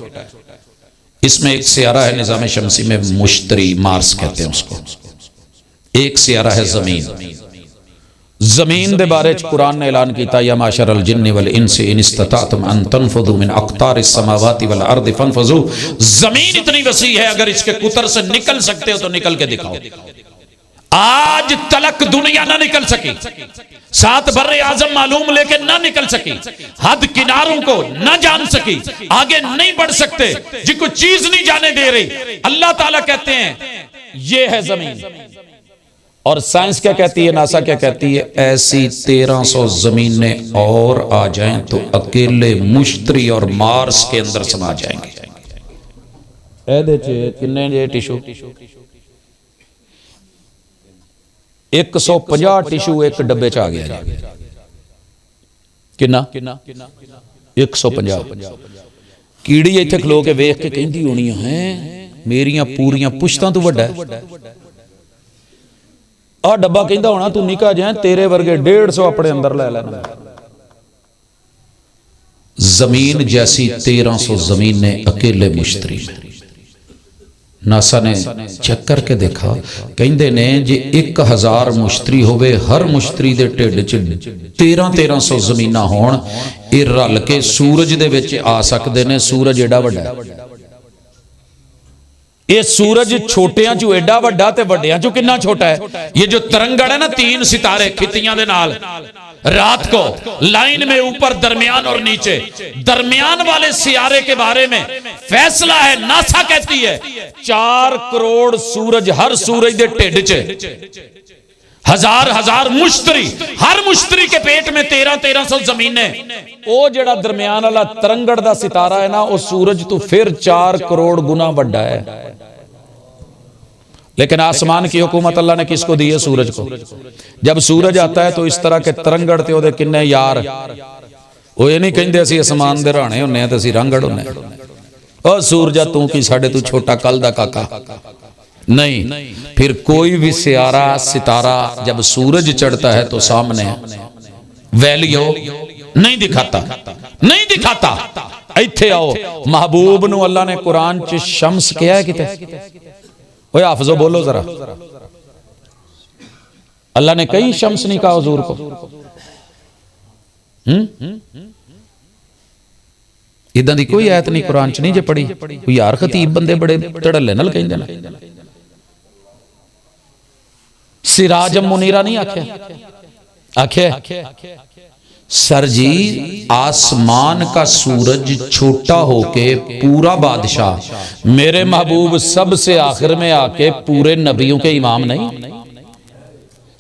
इसमें एक सियारा है निजाम शमसी में, मुश्तरी, मार्स कहते हैं उसको। एक सियारा है जमीन। जमीन दे बारे कुरान ने ऐलान किया, या माशरल जिन्नि वल इंसी इन इस्ततातुम अन तनफुदू मिन अक़तारिस समावाति वल अर्दि फनफुज़ू। जमीन इतनी वसी है, अगर इसके कुतर से निकल सकते हो तो निकल के दिखाओ। आज तलक दुनिया ना निकल सकी, 7 बर्रे आजम मालूम लेके ना निकल सकी, हद किनारों को ना जान सकी, आगे नहीं बढ़ सकते, जिसको चीज नहीं जाने दे रही। अल्लाह ताला कहते हैं ये है जमीन। और साइंस क्या कहती है, नासा क्या कहती है, ऐसी 1300 जमीनें और आ जाएं तो अकेले मुश्तरी और मार्स के अंदर समा जाएंगे। किन्ने जे टिशू, 150 टिशू एक डब्बे च आ गया। किन्ना 150। कीड़ी इत्थे खलो के वेख के कहंदी होनी है मेरियां पूरियां पुश्तां तो वड्डा है। आ डब्बा कहंदा होना तू निका जाए, तेरे वर्गे 150 अपने अंदर ले लेना। जमीन जैसी 1300 जमीनें अकेले मुश्तरी में। नासा ने चेक करके देखा, कहंदे ने जे 1000 मुश्तरी होवे, हर मुश्तरी दे ढिड च 1300 जमीना होण, ये रल के सूरज दे विच आ सकदे ने। सूरज एडा वड्डा है, ये सूरज छोटियां चो एडा वड्डा ते वड्डियां चो कितना छोटा है। ये जो तरंगड़ है ना, 3 सितारे खितियां दे नाल, रात को लाइन में ऊपर, दरमियान और नीचे, दरमियान वाले सियारे के बारे में फैसला है, नासा कहती है 4 करोड़ सूरज, हर सूरज दे ढिड च हजार मुश्तरी, हर मुश्तरी के पेट में 1300 जमीनें। ओ जेड़ा दरमियान वाला तरंगड़ दा सितारा है ना, वो सूरज तो फिर 4 करोड़ गुना वड्डा है। लेकिन आसमान की हुकूमत अल्लाह ने किसको दी है? सूरज को। जब सूरज आता है तो इस तरह के तरंगड़ ते ओदे किन्ने यार, वो ये नहीं कहंदे असीं आसमान दे राणे हुन्ने ते असीं रंगड़ हुन्ने। ओ सूरजा तू की साडे तू छोटा कल दा काका नहीं। फिर कोई भी सियारा सितारा जब सूरज चढ़ता है तो सामने वैलियो नहीं दिखाता। इत्थे आओ, महबूब नु अल्लाह ने कुरान च शम्स कहा है किते? ओए हाफिजो बोलो जरा, अल्लाह ने कई शम्स नहीं कहा हुजूर को। इदां दी कोई आयत नहीं कुरान च नहीं जे पढ़ी। कोई यार खतीब बंदे बड़े धड़ल्ले नाल कहंदे ने सिराज मुनीरा नहीं आख्या। सर जी, आसमान का सूरज छोटा होके पूरा बादशाह, मेरे महबूब सबसे आखिर में आके पूरे नबियों के इमाम नहीं,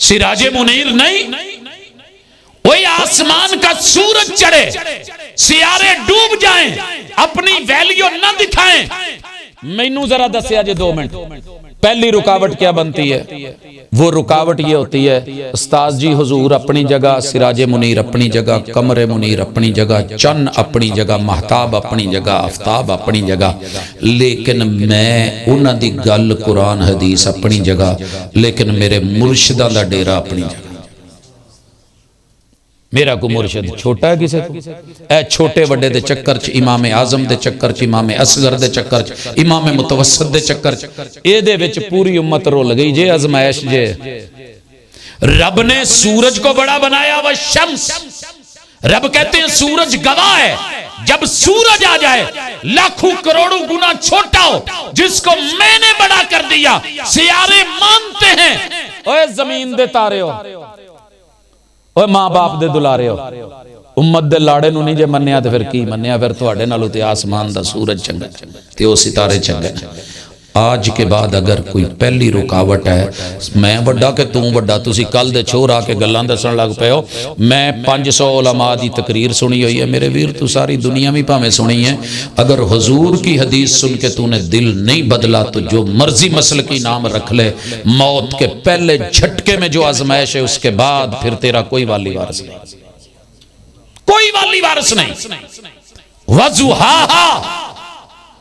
सिराजे मुनीर नहीं। वही आसमान का सूरज चढ़े, सियारे डूब जाएं, अपनी वैल्यू न दिखाएं। मैनू जरा दसिया जे 2 मिनट, पहली रुकावट क्या बनती है? वो रुकावट ये होती है, उस्ताद जी हुजूर अपनी जगह, सिराजे मुनीर अपनी जगह, कमरे मुनीर अपनी जगह, चन्न अपनी जगह, महताब अपनी जगह, आफ्ताब अपनी जगह, लेकिन मैं उन्हां दी गल कुरान हदीस अपनी जगह, लेकिन मेरे मुर्शिदां दा डेरा अपनी जगह। मेरा को मुर्शिद छोटा है किसे को? ए छोटे वड्डे दे चक्कर च, इमाम आजम दे चक्कर च, इमाम असगर दे चक्कर च, इमाम मुतवस्सित दे चक्कर च, एदे विच पूरी उम्मत रुल गई जे। आजमाइश जे रब ने सूरज को बड़ा बनाया, वह शम्स, रब कहते हैं सूरज गवाह है, जब सूरज आ जाए लाखों करोड़ों गुना छोटा हो, जिसको मैंने बड़ा कर दिया, सियारे मानते हैं। ओए जमीन दे तारे हो, ओए मां बाप दे दुलारे हो, उम्मत दे लाड़े नूं नहीं जे मन्निया तो फिर की मन्निया? फिर तुहाडे नालों ते आसमान दा सूरज चंगा ते ओ सितारे चंगे। आज के बाद अगर कोई पहली रुकावट है, मैं वड्डा के तू वड्डा, तुसी कल दे छोर आके गल्लां दसण लग पे हो। मैं 500 उलमा दी तकरीर सुनी हुई है मेरे वीर, तू सारी दुनिया में भावें सुनी है। अगर हुजूर की हदीस सुन के तूने दिल नहीं बदला तो जो मर्जी मसल की नाम रख ले, मौत के पहले झटके में जो आजमाइश है उसके बाद फिर तेरा कोई वाली वारिस नहीं, कोई वाली वारिस नहीं। वजुहाहा,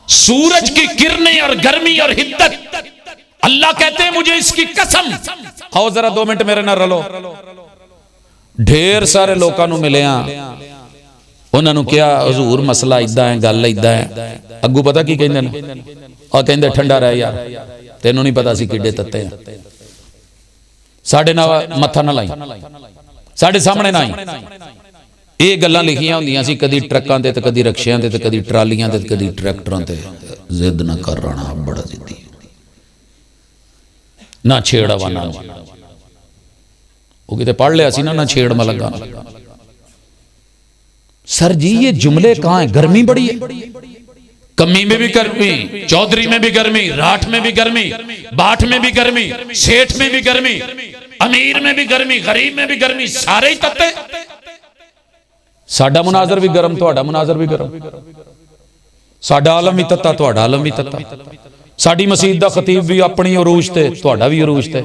सूरज की किरणें और गर्मी और हिद्दत, अल्लाह कहते हैं मुझे इसकी कसम। आओ जरा 2 मिनट मेरे नाल रलो। ढेर सारे लोगों को मिले, उन्होंने क्या हुजूर मसला इदा है, गल इदा है। अगू पता की कहंदे ने? और कहंदे ठंडा रह यार, तेनों नहीं पता सी किड्डे तत्ते हैं, साडे नाल मत्था ना लाई, साडे सामने ना आई। ये गल्लां लिखियां होंदियां सी, कदी ट्रकां ते, कदी रक्शियां ते, कदी ट्रालियां ते, कदी ट्रैक्टरां ते। जिद ना कर राणा, बड़ा जिद्दी, ना छेड़ आवाना, वो किते पढ़ लिया सी ना, ना छेड़ में लगा। सर जी ये जुमले कहाँ है? गर्मी बड़ी है, कमी में भी गर्मी, चौधरी में भी गर्मी, राठ में भी गर्मी, बाट में भी गर्मी, सेठ में भी गर्मी, अमीर में भी गर्मी, गरीब में भी गर्मी, सारे ही तत्ते। साडा मुनाजर भी गर्म, तुहाडा मुनाजर भी गर्म, साडा आलम भी तत्ता, तुहाडा आलम भी तत्ता, साडी मसीत दा खतीब भी अपनी उरूज ते, तुहाडा भी उरूज ते।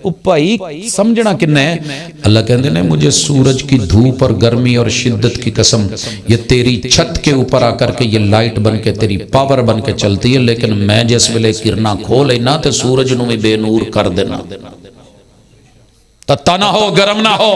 ओ भाई समझना किन्ने है? अल्लाह कहते ने मुझे सूरज की धूप और गर्मी और शिद्दत की कसम, ये तेरी छत के ऊपर आकर के ये लाइट बन के तेरी पावर बन के चलती है, लेकिन मैं जिस वेले किरणा खो लेना तो सूरज नूं भी बेनूर कर देना। तत्ता ना हो, गर्म ना हो,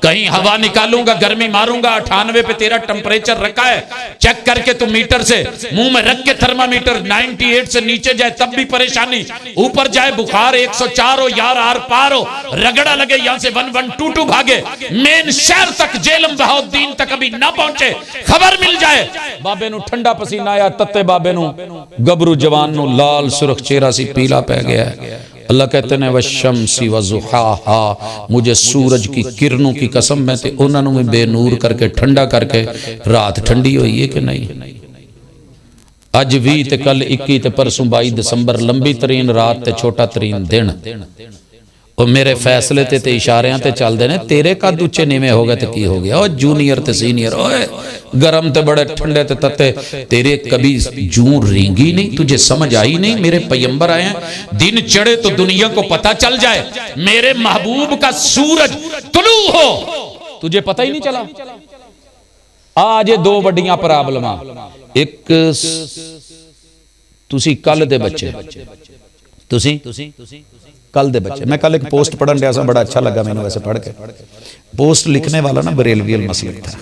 कहीं हवा निकालूंगा, गर्मी मारूंगा। 98 पे तेरा टेम्परेचर रखा है, चेक करके तू मीटर से मुंह में रख के थर्मामीटर 98 से नीचे जाए तब भी परेशानी, ऊपर जाए बुखार 104 हो यार, आर पार हो, रगड़ा लगे यहां से 1122 भागे, मेन शहर तक जेलम बहाउद्दीन तक अभी ना पहुंचे, खबर मिल जाए बाबे नु ठंडा पसीना आया, तत्ते बाबे नु गबरू जवान नु लाल सुरख चेहरा सी पीला पै गया है। अल्लाह कहते हैं वशम्सी वज़ुहाहा, मुझे सूरज की किरणों की कसम, मैं ते उन्होंने भी बेनूर करके ठंडा करके। रात ठंडी हुई है कि नहीं? अज 20 ते कल 21 ते परसों 22 दिसंबर, लंबी तरीन रात ते छोटा तरीन दिन। और मेरे फैसले ते इशारियां ते चलते ने, तेरे कद उच्चे नीवे हो गए तो की हो गया? और जूनियर ते सीनियर, ओए गरम ते बड़े, ठंडे ते तत्ते, तेरे कभी जूं रेंगी नहीं, तुझे समझ आई नहीं? मेरे पैगंबर आए हैं, दिन चढ़े तो दुनिया को पता चल जाए मेरे महबूब का सूरज तुलू हो, तुझे पता ही नहीं चला। आज 2 वड्डियां प्रॉब्लमां, एक तुसी कल दे बच्चे, तुसी कल दे बच्चे। मैं कल एक पोस्ट पढ़न गया था, बड़ा अच्छा लगा मैंने वैसे पढ़ के। पोस्ट लिखने वाला ना बरेलवी मसलक था,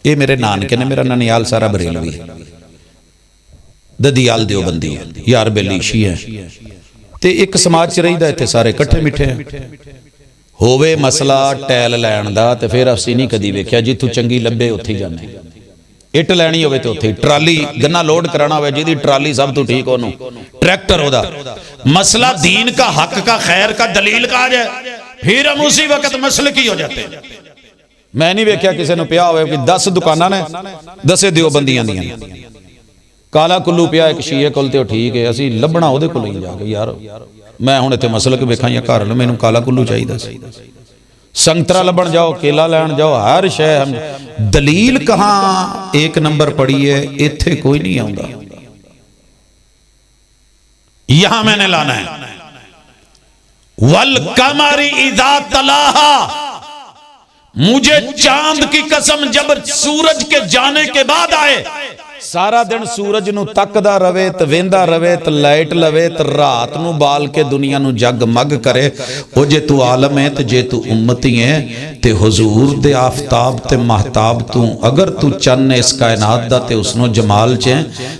ये मेरे नानके ने, मेरा ननियाल सारा बरेलवी है, ददियाल देवबंदी है, यार बेली शी है, ते एक समाज च रहीदा, इत्थे सारे इकट्ठे मिठे हैं। होवे मसला टैल लैण दा ते फिर असीं नहीं कदी वेख्या जिथों चंगी लभे उत्थे जाने, इट लैनी होवे तो उत्थे, ट्राली गन्ना लोड कराना होवे जिहदी ट्राली सब तो ठीक ओनू, ट्रैक्टर ओदा। मसला दीन का, हक का, खैर का, दलील का आ जाए फिर हम उसी वक्त मसलकी हो जाते हैं। मैं नहीं वेख्या किसी ने पिया होवे कि 10 दुकानां ने 10 देवबंदियां दियां काला कुल्लू पिया एक शीए कोल ते ठीक है असीं लभना ओहदे कोल ही जाके यार मैं हुण इत्थे मसलक वेखां या घर मैनूं काला कुल्लू चाहिदा सी संतरा लभण जाओ केला लैण जाओ हर शय हम दलील कहाँ एक नंबर पड़ी है इत्थे कोई नहीं आउंदा यहां मैंने लाना है वल कमरी इज़ा तलाहा मुझे चांद की कसम जब सूरज के जाने के बाद आए सारा दिन सूरज नूं तकदा रवे ते वेंदा रवे ते लाइट लवे ते रात नूं बाल के दुनिया नूं जगमग करे ओ जे तू आलम है ते जे तू उम्मती है ते हुजूर दे आफताब ते महताब तू अगर तू चन्न इस कायनात दा ते उसनों जमाल च है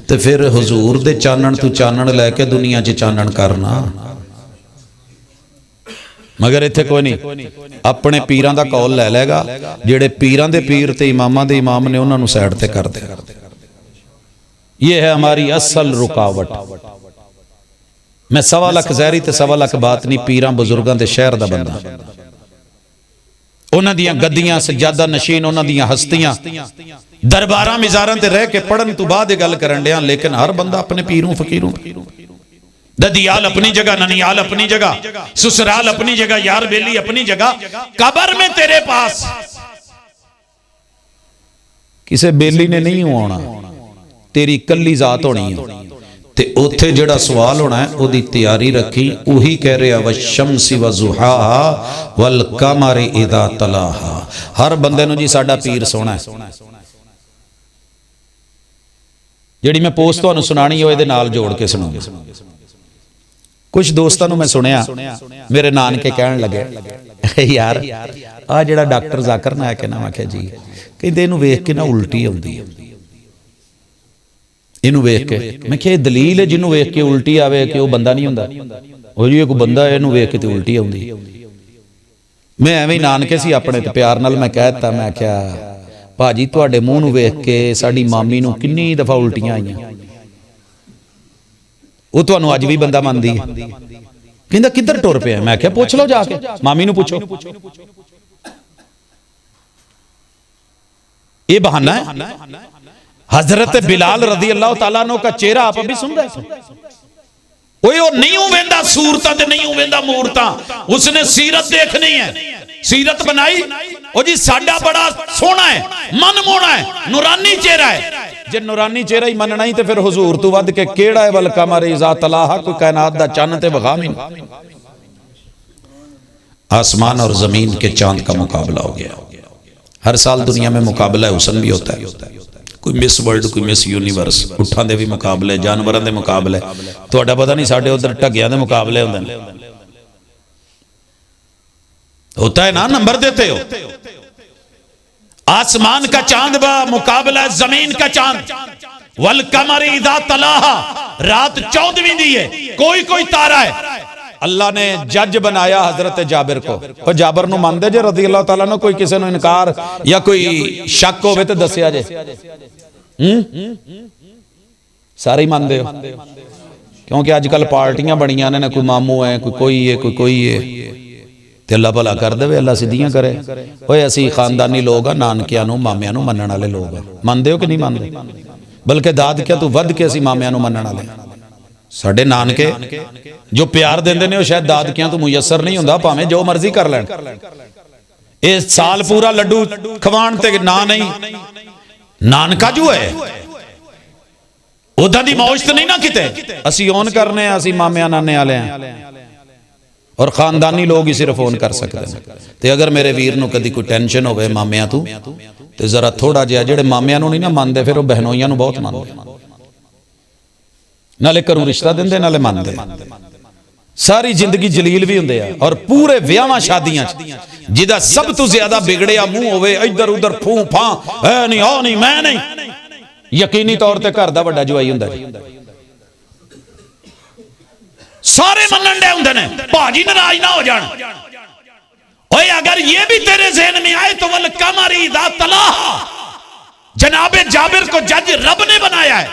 ते फिर हुजूर दे चानण तू चानण लैके दुनिया च चानण करना मगर इत्थे कोई नहीं अपने पीरां दा कौल लै लेगा जेड़े पीरां दे पीर ते इमामां दे इमाम ने उन्हां नूं साइड ते कर दे ये है हमारी असल रुकावट मैं 1.25 लाख ज़हरी ते 1.25 लाख बात नहीं पीरां बुजुर्गां दे शहर दा बंदा उन्हां दियां गद्दियां सजादा नशीन उन्हां दियां हस्तियां दरबारां मिज़ारां ते रह के पढ़न तो बाद गल करन दियां लेकिन हर बंदा अपने पीरों फकीरों ददियाल अपनी जगह ननियाल अपनी जगह ससुराल अपनी जगह यार बेली अपनी जगह कब्र में तेरे पास किसे बेली ने नहीं आना तेरी कल्ली जात होनी है ते उत्थे जेड़ा सवाल होना है ओदी तैयारी रखी उही कह रहा वशम्सी वज़ुहाहा वल कमरी इज़ा तलाहा हर बंदे नूं जी साडा पीर सोना है जेड़ी मैं पोस्ट तुहानूं सुनानी है इहदे नाल जोड़ के सुणाऊंगा कुछ दोस्तों नूं मैं सुनिया मेरे नानके कहण लगे यार आ जेड़ा डॉक्टर ज़ाकिर नायक है ना मैं आख्या जी कहंदे इहनूं वेख के ना उल्टी आउंदी है इनू वेख के मैं क्या दलील है जिन्हों वेख के उल्टी आवे कि वह बंदा नहीं होंदा वो जी कोई बंदा है इनू वेख के तो उल्टी आउंदी मैं एवें नानके सी अपने ते प्यार नाल मैं कहता मैं क्या भाजी तुहाडे मूँह नूं वेख के साडी मामी नूं किन्नी दफा उल्टियां आईयां वो तुहानूं अज भी बंदा मनदी है कहंदा किधर टुर पिया मैं क्या पुछ लो जाके मामी नूं पुछो ये बहाना है हजरत बिलाल रज़ी अल्लाह तआला अन्हु का चेहरा आप अभी सुन रहे थे वो नहीं वेंदा सूरतां ते नहीं वेंदा मूरतां उसने सीरत देखनी है सीरत बनाई ओ जी साडा बड़ा सोहना है मनमोहना है नूरानी चेहरा है जे नूरानी चेहरा ही मनना ही ते फिर हुजूर तू वध के केड़ा है वल कमरी इज़ा तलाहा कोई कायनात दा चन्न ते वगा नहीं आसमान और जमीन के चांद का मुकाबला हो गया हर साल दुनिया में मुकाबला हुस्न भी होता है कोई मिस वर्ल्ड कोई मिस यूनीवर्स उठां दे भी मुकाबले जानवरां दे मुकाबले तुहाडा पता नहीं साडे उधर ढग्गियां दे मुकाबले होंदे ने होता है ना नंबर देते हो आसमान का चांद बा मुकाबला जमीन का चांद वल कमरी इज़ा तलाहा रात 14वीं दी है कोई कोई तारा है अल्लाह ने जज बनाया हजरत जाबिर को और जाबिर नूं मानदे जे रज़ी अल्लाह तआला ने कोई किसी नूं इनकार या कोई शक होवे ते दस्सिया जे सारे ही मानदे हो क्योंकि अजकल पार्टियां बणियां ने कोई मामू है कोई है कोई है ते अल्लाह भला कर देवे अल्लाह सीधियां करे ओए असीं खानदानी लोग आ नानकियां नूं मामियां नूं मनण वाले लोग आ मानदे हो कि नहीं मानदे बल्कि दादकियां तों वध के असीं मामियां नूं मनण वाले साडे नानके जो प्यार देंदे ने शायद दादकियां तो मुयसर नहीं हुंदा भावें जो मर्जी कर लैण इस साल पूरा लड्डू खवाण ते ना नहीं नानका जो है उदा दी मौज तो नहीं ना किते असी ओन करने असी मामिया नाने वाले हैं और खानदानी लोग ही सिर्फ ओन कर सकते हैं ते अगर मेरे वीर नूं कदी कोई टेंशन होवे मामिया तू ते जरा थोड़ा जिहा जेड़े मामिया नूं नहीं ना मानदे फिर वो बहनोइयां नूं बहुत मानदे नाले घरों रिश्ता देंदे नाले मानदे सारी जिंदगी जलील भी होंदे आ और पूरे विआहां शादियां जिदा सब तो ज्यादा बिगड़िया मुंह होवे इधर उधर फूं फां ऐ नहीं आ नहीं मैं नहीं यकीनी तौर ते घर दा वड्डा जवाई हुंदा जी सारे मनण दे हुंदे ने भाजी नाराज ना हो जान ओए अगर ये भी तेरे ज़हन में आए तो वल कमरी इज़ा तलाहा जनाबे जाबिर को जज रब ने बनाया है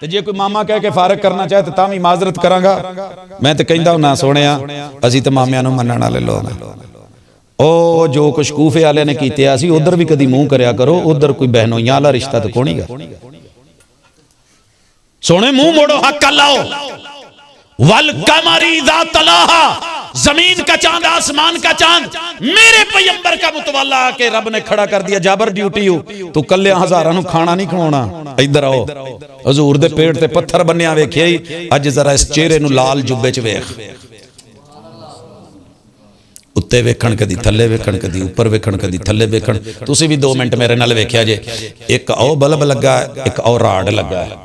ते जे कोई मामा कह के फारग करना चाहे तो तामी माजरत करांगा मैं तो कहंदा ना सोहणिया असीं ते मामियां नूं मनण वाले लोग ओ जो कुछ कूफे वाले ने कीते सी उधर भी कदी मुंह करया करो, उधर कोई बहनोइयां वाला रिश्ता तो कोनी गा। सोने मुंह मोड़ो, हक लाओ। वल कमरी दा तलाहा, जमीन का चांद आसमान का चांद मेरे पैगंबर का मुतवाला आके रब ने खड़ा कर दिया। जाबर ड्यूटी हो तू कल्ले हजारां नूं खाना नहीं खवाउणा, इधर आओ। हजूर दे पेट ते पत्थर बन्निया वेखिया ही, अज जरा इस चेहरे नूं लाल जुब्बे च वेख, उत्ते वेखण कदी थल्ले वेखण कदी उपर वेखण कदी थल्ले वेखण। तुसी भी 2 मिनट मेरे नाल वेखिया जे, एक ओ बल्ब लगा एक ओ राड लगा है,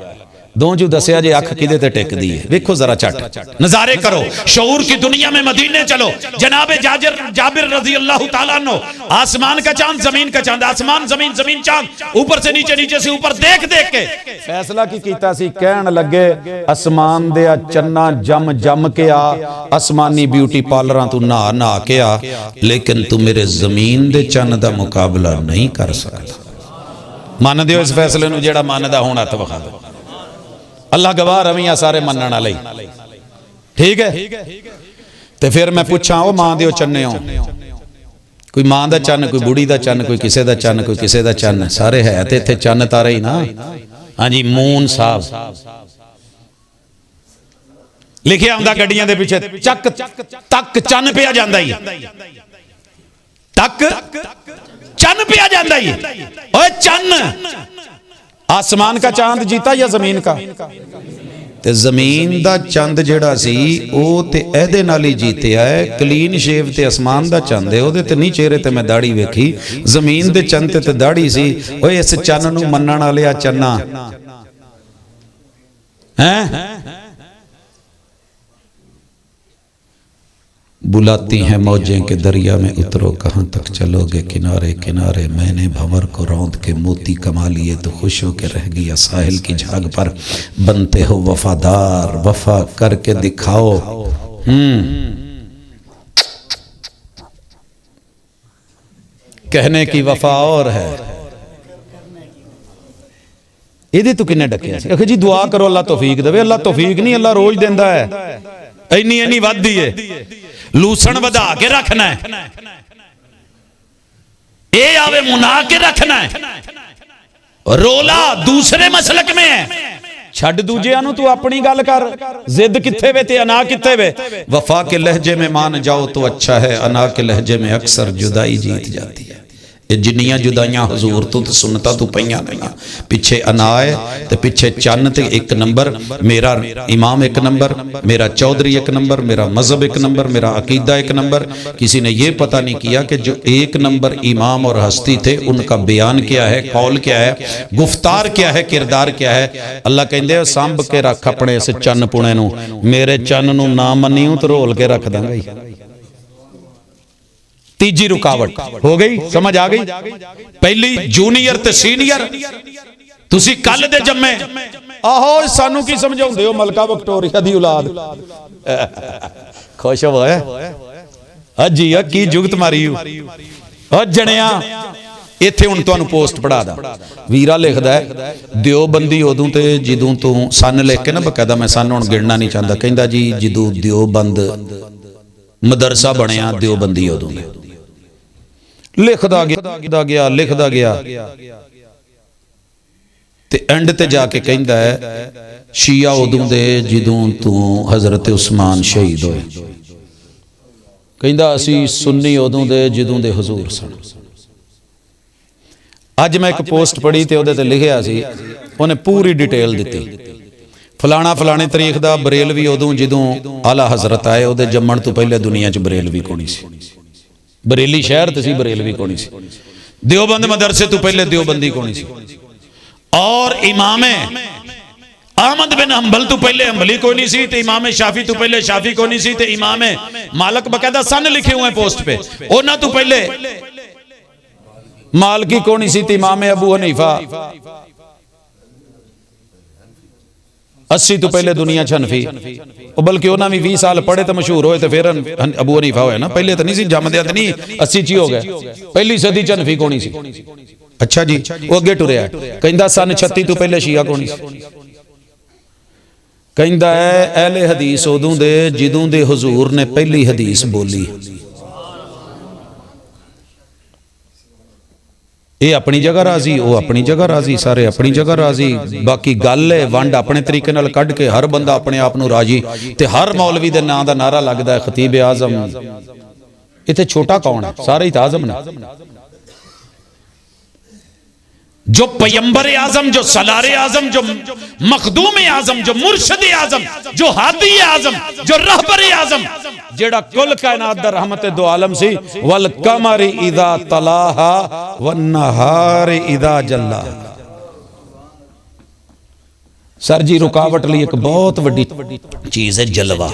दो जो दसिया जे अख किदे ते टेकदी है। वेखो जरा चट नजारे करो, शऊर की दुनिया में मदीने चलो। जनाबे जाबिर रजी अल्लाह ताला अन्हु, आसमान का चांद जमीन का चांद, आसमान जमीन जमीन चांद, ऊपर से नीचे नीचे से ऊपर देख देख के फैसला की कीता सी। कहन लगे आसमान दे चन्ना जम जम के आ, आसमानी ब्यूटी पार्लरां तू नहा नहा के आ, लेकिन तू मेरे जमीन दे चन्न दा मुकाबला नहीं कर सकदा। मानदे हो इस फैसले नूं? जेड़ा मानदा हुण हत्थ विखा दो। अल्लाह गवाह रवियां सारे मनण वाले, ठीक है। तो फिर मैं पूछा, वो मां दे चन्ने हो, कोई मां दा चन्न, कोई बुढ़ी दा चन्न, कोई किसे दा चन्न, कोई किसे दा चन्न, सारे है ते इत्थे चन्न तारे ही ना। हाँ जी, मून साहब लिखिया हुंदा गड्डियां दे पिछे, चक तक चन्न पिया जांदा ही, तक चन्न पिया जांदा ही। ओए चन्न, आसमान का चांद जीता या जमीन का? ते जमीन दा चंद जेड़ा सी ओ ते एदे नाल ही जीतिया है। क्लीन शेव ते आसमान दा चंद है, ओदे ते नहीं चेहरे ते मैं दाढ़ी वेखी, जमीन दे चंद ते दाढ़ी सी। ओए इस चन्न नूं मन्नण वाले चन्ना हैं, बुलाती हैं मौजें के दरिया में उतरो, कहाँ तक चलोगे किनारे किनारे। मैंने भंवर को रौंद के मोती कमा लिए, तो खुश हो के रह गया साहिल की झाग पर। बनते हो वफादार, वफा करके दिखाओ। कहने की वफा और है, ये तो किन्ने डके जी। दुआ करो अल्लाह तौफीक देवे। अल्लाह तौफीक नहीं, अल्लाह रोज देंदा है। इन्नी इन्नी वधदी है, लूसण वधा के रखना है, ये आवे मुना के रखना है। रोला दूसरे मसलक में है, छड़ दूजिया नूं तू अपनी गल कर। जिद किथे वे ते अना किथे वे। वफा के लहजे में मान जाओ तो अच्छा है, अना के लहजे में अक्सर जुदाई जीत जाती है। ये जिन्नियां जुदाइयां हजूर तो सुनता तू पईयां नहीं, पिछे अना है ते पिछे चन्न ते 1 नंबर। मेरा इमाम 1 नंबर, मेरा चौधरी 1 नंबर, मेरा मजहब 1 नंबर, मेरा अकीदा 1 नंबर। किसी ने ये पता नहीं किया कि जो 1 नंबर इमाम और हस्ती थे उनका बयान क्या है, कौल क्या है, गुफ्तार क्या है, किरदार क्या है। अल्लाह कहंदे सांभ के रख अपने इस चन्न पुणे नूं, मेरे चन्न नूं ना मनियो तो रोल के रख दांगा ही। तीजी रुकावट हो गई, समझ आ गई? पहली जूनियर ते सीनियर, तुसी कल दे जम्मे। आहो सानू की समझाउंदे हो मलका विक्टोरिया दी औलाद। खुश होए अजी की जुगत मारी हो जणिया। इत्थे हुण तुहानू पोस्ट पढ़ा दा, वीरा लिखदा है दियोबंदी उदों ते जिदों तू सन लिख के ना बकायदा, मैं सन हुण गिणना नहीं चाहता। कहंदा जी जिदों दियोबंद मदरसा बनया दियोबंदी उदों लिखदा गया लिखदा गया ते एंड ते जाके कहंदा है शिया उदों दे जिदों तू हजरत उस्मान शहीद होए। कहंदा असी सुन्नी उदों दे जिदों दे हुजूर सन। अज मैं एक पोस्ट पढ़ी ते उहदे ते लिखिया सी, उन्हें पूरी डिटेल दिती। फलाना फलाने तरीक दा बरेलवी उदों जिदों आला हजरत आए, उहदे जम्मण तो पहले दुनिया च बरेलवी कोनी सी। बरेली शहर ते सी, बरेलवी कोनी सी। देवबंद मदरसे तो पहले देवबंदी कोनी सी। और इमामे अहमद बिन हंबल तो पहले हंबली कोई नहीं सी, ते इमाम शाफी तो पहले शाफी कोई नहीं सी, ते इमाम मालिक बकायदा सन लिखे हुए पोस्ट पे, उन्हां तो पहले मालकी कोई नहीं सी, ते इमाम अबू हनीफा 80 तो पहले दुनिया च हनफी, बल्कि उन्हें भी 20 साल पढ़े तो मशहूर होए, तो फिर अबू हनीफा होया ना। पहले तो नहीं सी, जमदे तो नहीं 80 च ही हो गए। पहली सदी च हनफी कोनी सी। अच्छा जी, वो अगे टुरिया कहंदा सन 36 तो पहले शिया कोनी सी। कहंदा है अहले हदीस उदों दे जिदों दे हुजूर ने पहली हदीस बोली। ये अपनी जगह राजी, वो अपनी जगह राजी, सारे अपनी जगह राजी। बाकी गल है वंड अपने तरीके नाल कढ़ के हर बंदा अपने आप नूं राजी, ते हर मौलवी दे नां दा नारा लगदा है खतीब आजम। इत्थे छोटा कौन है? सारे ही आजम ने। जो पैगंबर आजम, जो सलार आजम, जो मखदूम आजम, जो मुर्शद आजम, जो हादी आजम, जो रहबर आजम, जेड़ा कुल कायनात दा रहमत दो आलम सी। वल कमर इदा तलाहा वन नहार इदा जल्ला। सर जी रुकावट लिए एक बहुत वड्डी चीज है जलवा।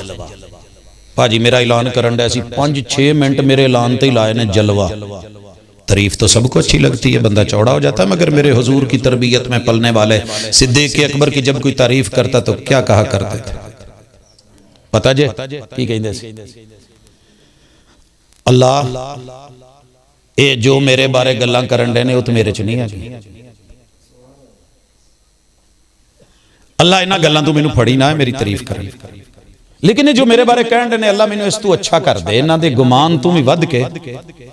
भाजी मेरा ऐलान करन दे सी 5-6 मिनट मेरे ऐलान ते ही लाए ने जलवा। तारीफ तो सबको अच्छी लगती है, बंदा चौड़ा हो जाता है, मगर मेरे हुजूर की तरबियत में पलने वाले सिद्दीक़ अकबर की जब कोई तारीफ करता तो क्या कहा करते थे पता जे की कहंदे सी? अल्लाह ये जो मेरे बारे गल्लां करन दे ने वो तो मेरे च नहीं है। अल्लाह इन्हां गल्लां तू मैनू फड़ी ना है मेरी तारीफ कर, लेकिन जो मेरे बारे कहण दे ने अल्लाह मैनू इस तू अच्छा कर दे, इन्हां दे गुमान तू भी वध के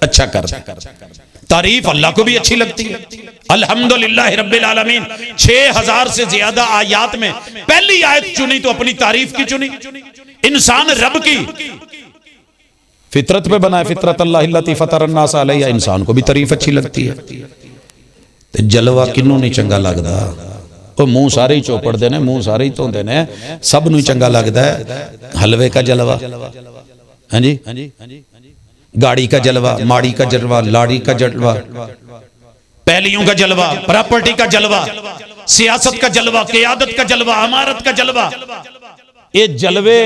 अच्छा कर दे। तारीफ अल्लाह को भी अच्छी लगती है। अल्हम्दुलिल्लाह रब्बिल आलमीन 6000 से ज्यादा आयात में पहली आयत चुनी तो अपनी तारीफ की चुनी। इंसान रब की फितरत पे बनाए, फितरत अल्लाह अल्लती फतर अन्नास अलैहा। इंसान को भी तारीफ अच्छी लगती है। ते जलवा किन्नू नहीं चंगा लगदा? वो मुंह सारे ही चौपड़ते ने, मुंह सारे ही धोंदे ने, सब नूं चंगा लगदा है हलवे का जलवा, हाँ जी, गाड़ी का जलवा, माड़ी का जलवा, लाड़ी का जलवा, पहलियों का जलवा, प्रॉपर्टी का जलवा, सियासत का जलवा, क़ियादत का जलवा, अमारत का जलवा। ये जलवे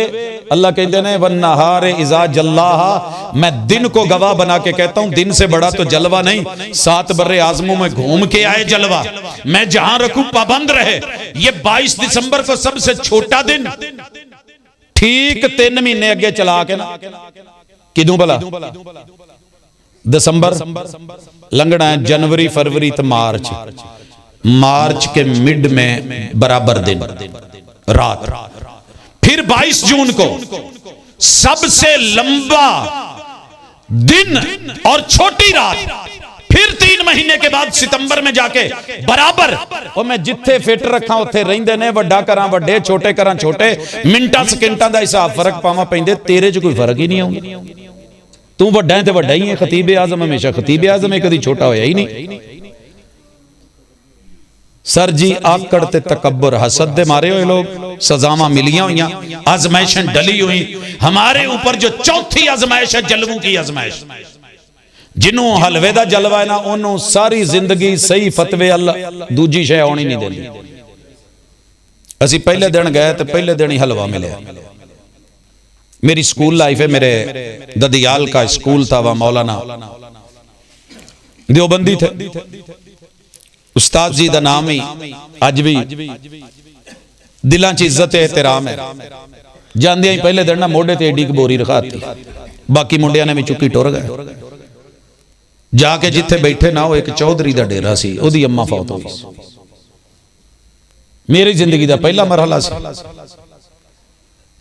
अल्लाह कहते हैं वन नहार इज़ा जल्लाहा। मैं दिन को गवाह बना के कहता हूं दिन से बड़ा तो जलवा नहीं। 7 बर्रे आज़मों में घूम के आए जलवा, मैं जहां रखूं पाबंद रहे। ये 22 दिसंबर को सबसे छोटा दिन, ठीक 3 महीने अगे चला के ना किदों भला दिसंबर लंघना है, जनवरी फरवरी तो मार्च, मार्च के मिड में बराबर दिन रात, फिर 22 जून को सबसे लंबा दिन और छोटी रात, फिर 3 महीने के बाद सितंबर में जाके बराबर। और मैं जिथे फिट रखा उथे रहिंदे ने, वड्डा करा वड्डे, छोटे करा छोटे, मिंटा सकिंटां दा हिसाब फर्क पावा पैंदे, तेरे च कोई फर्क ही नहीं आउंदा। तू वड्डा है ते वड्डा ही है। खतीब आजम हमेशा खतीब आजम है, कदी छोटा होया ही नहीं। सर जी आकड़ ते तकब्बुर हसद दे मारे हुए लोग, सजावां मिलियां हुई, आजमाइशें डली हुई। हमारे ऊपर जो चौथी आजमाइश है जलवों की आजमाइश। जिन्हों हलवे दा जलवा है ना, उन्होंने सारी जिंदगी सही फतवे अल्लाह दूजी शय आउणी नहीं देनी। असी पहले दिन गए तो पहले दिन ही हलवा मिले। मेरी स्कूल लाइफ है, मेरे ददियाल का स्कूल था, वह मौलाना देवबंदी थे। उस्ताद जी का नाम ही अज भी दिलों च इज्जत है, एहतराम है। जांदे ही पहले दिन ना मोढे ते एडी बोरी रखाती, बाकी मुंडिया ने भी चुकी टुर गए। जाके जिथे बैठे ना, वो एक चौधरी का डेरा सी, ओदी अम्मा फौत हो गई। मेरी जिंदगी का पहला मरहला सी।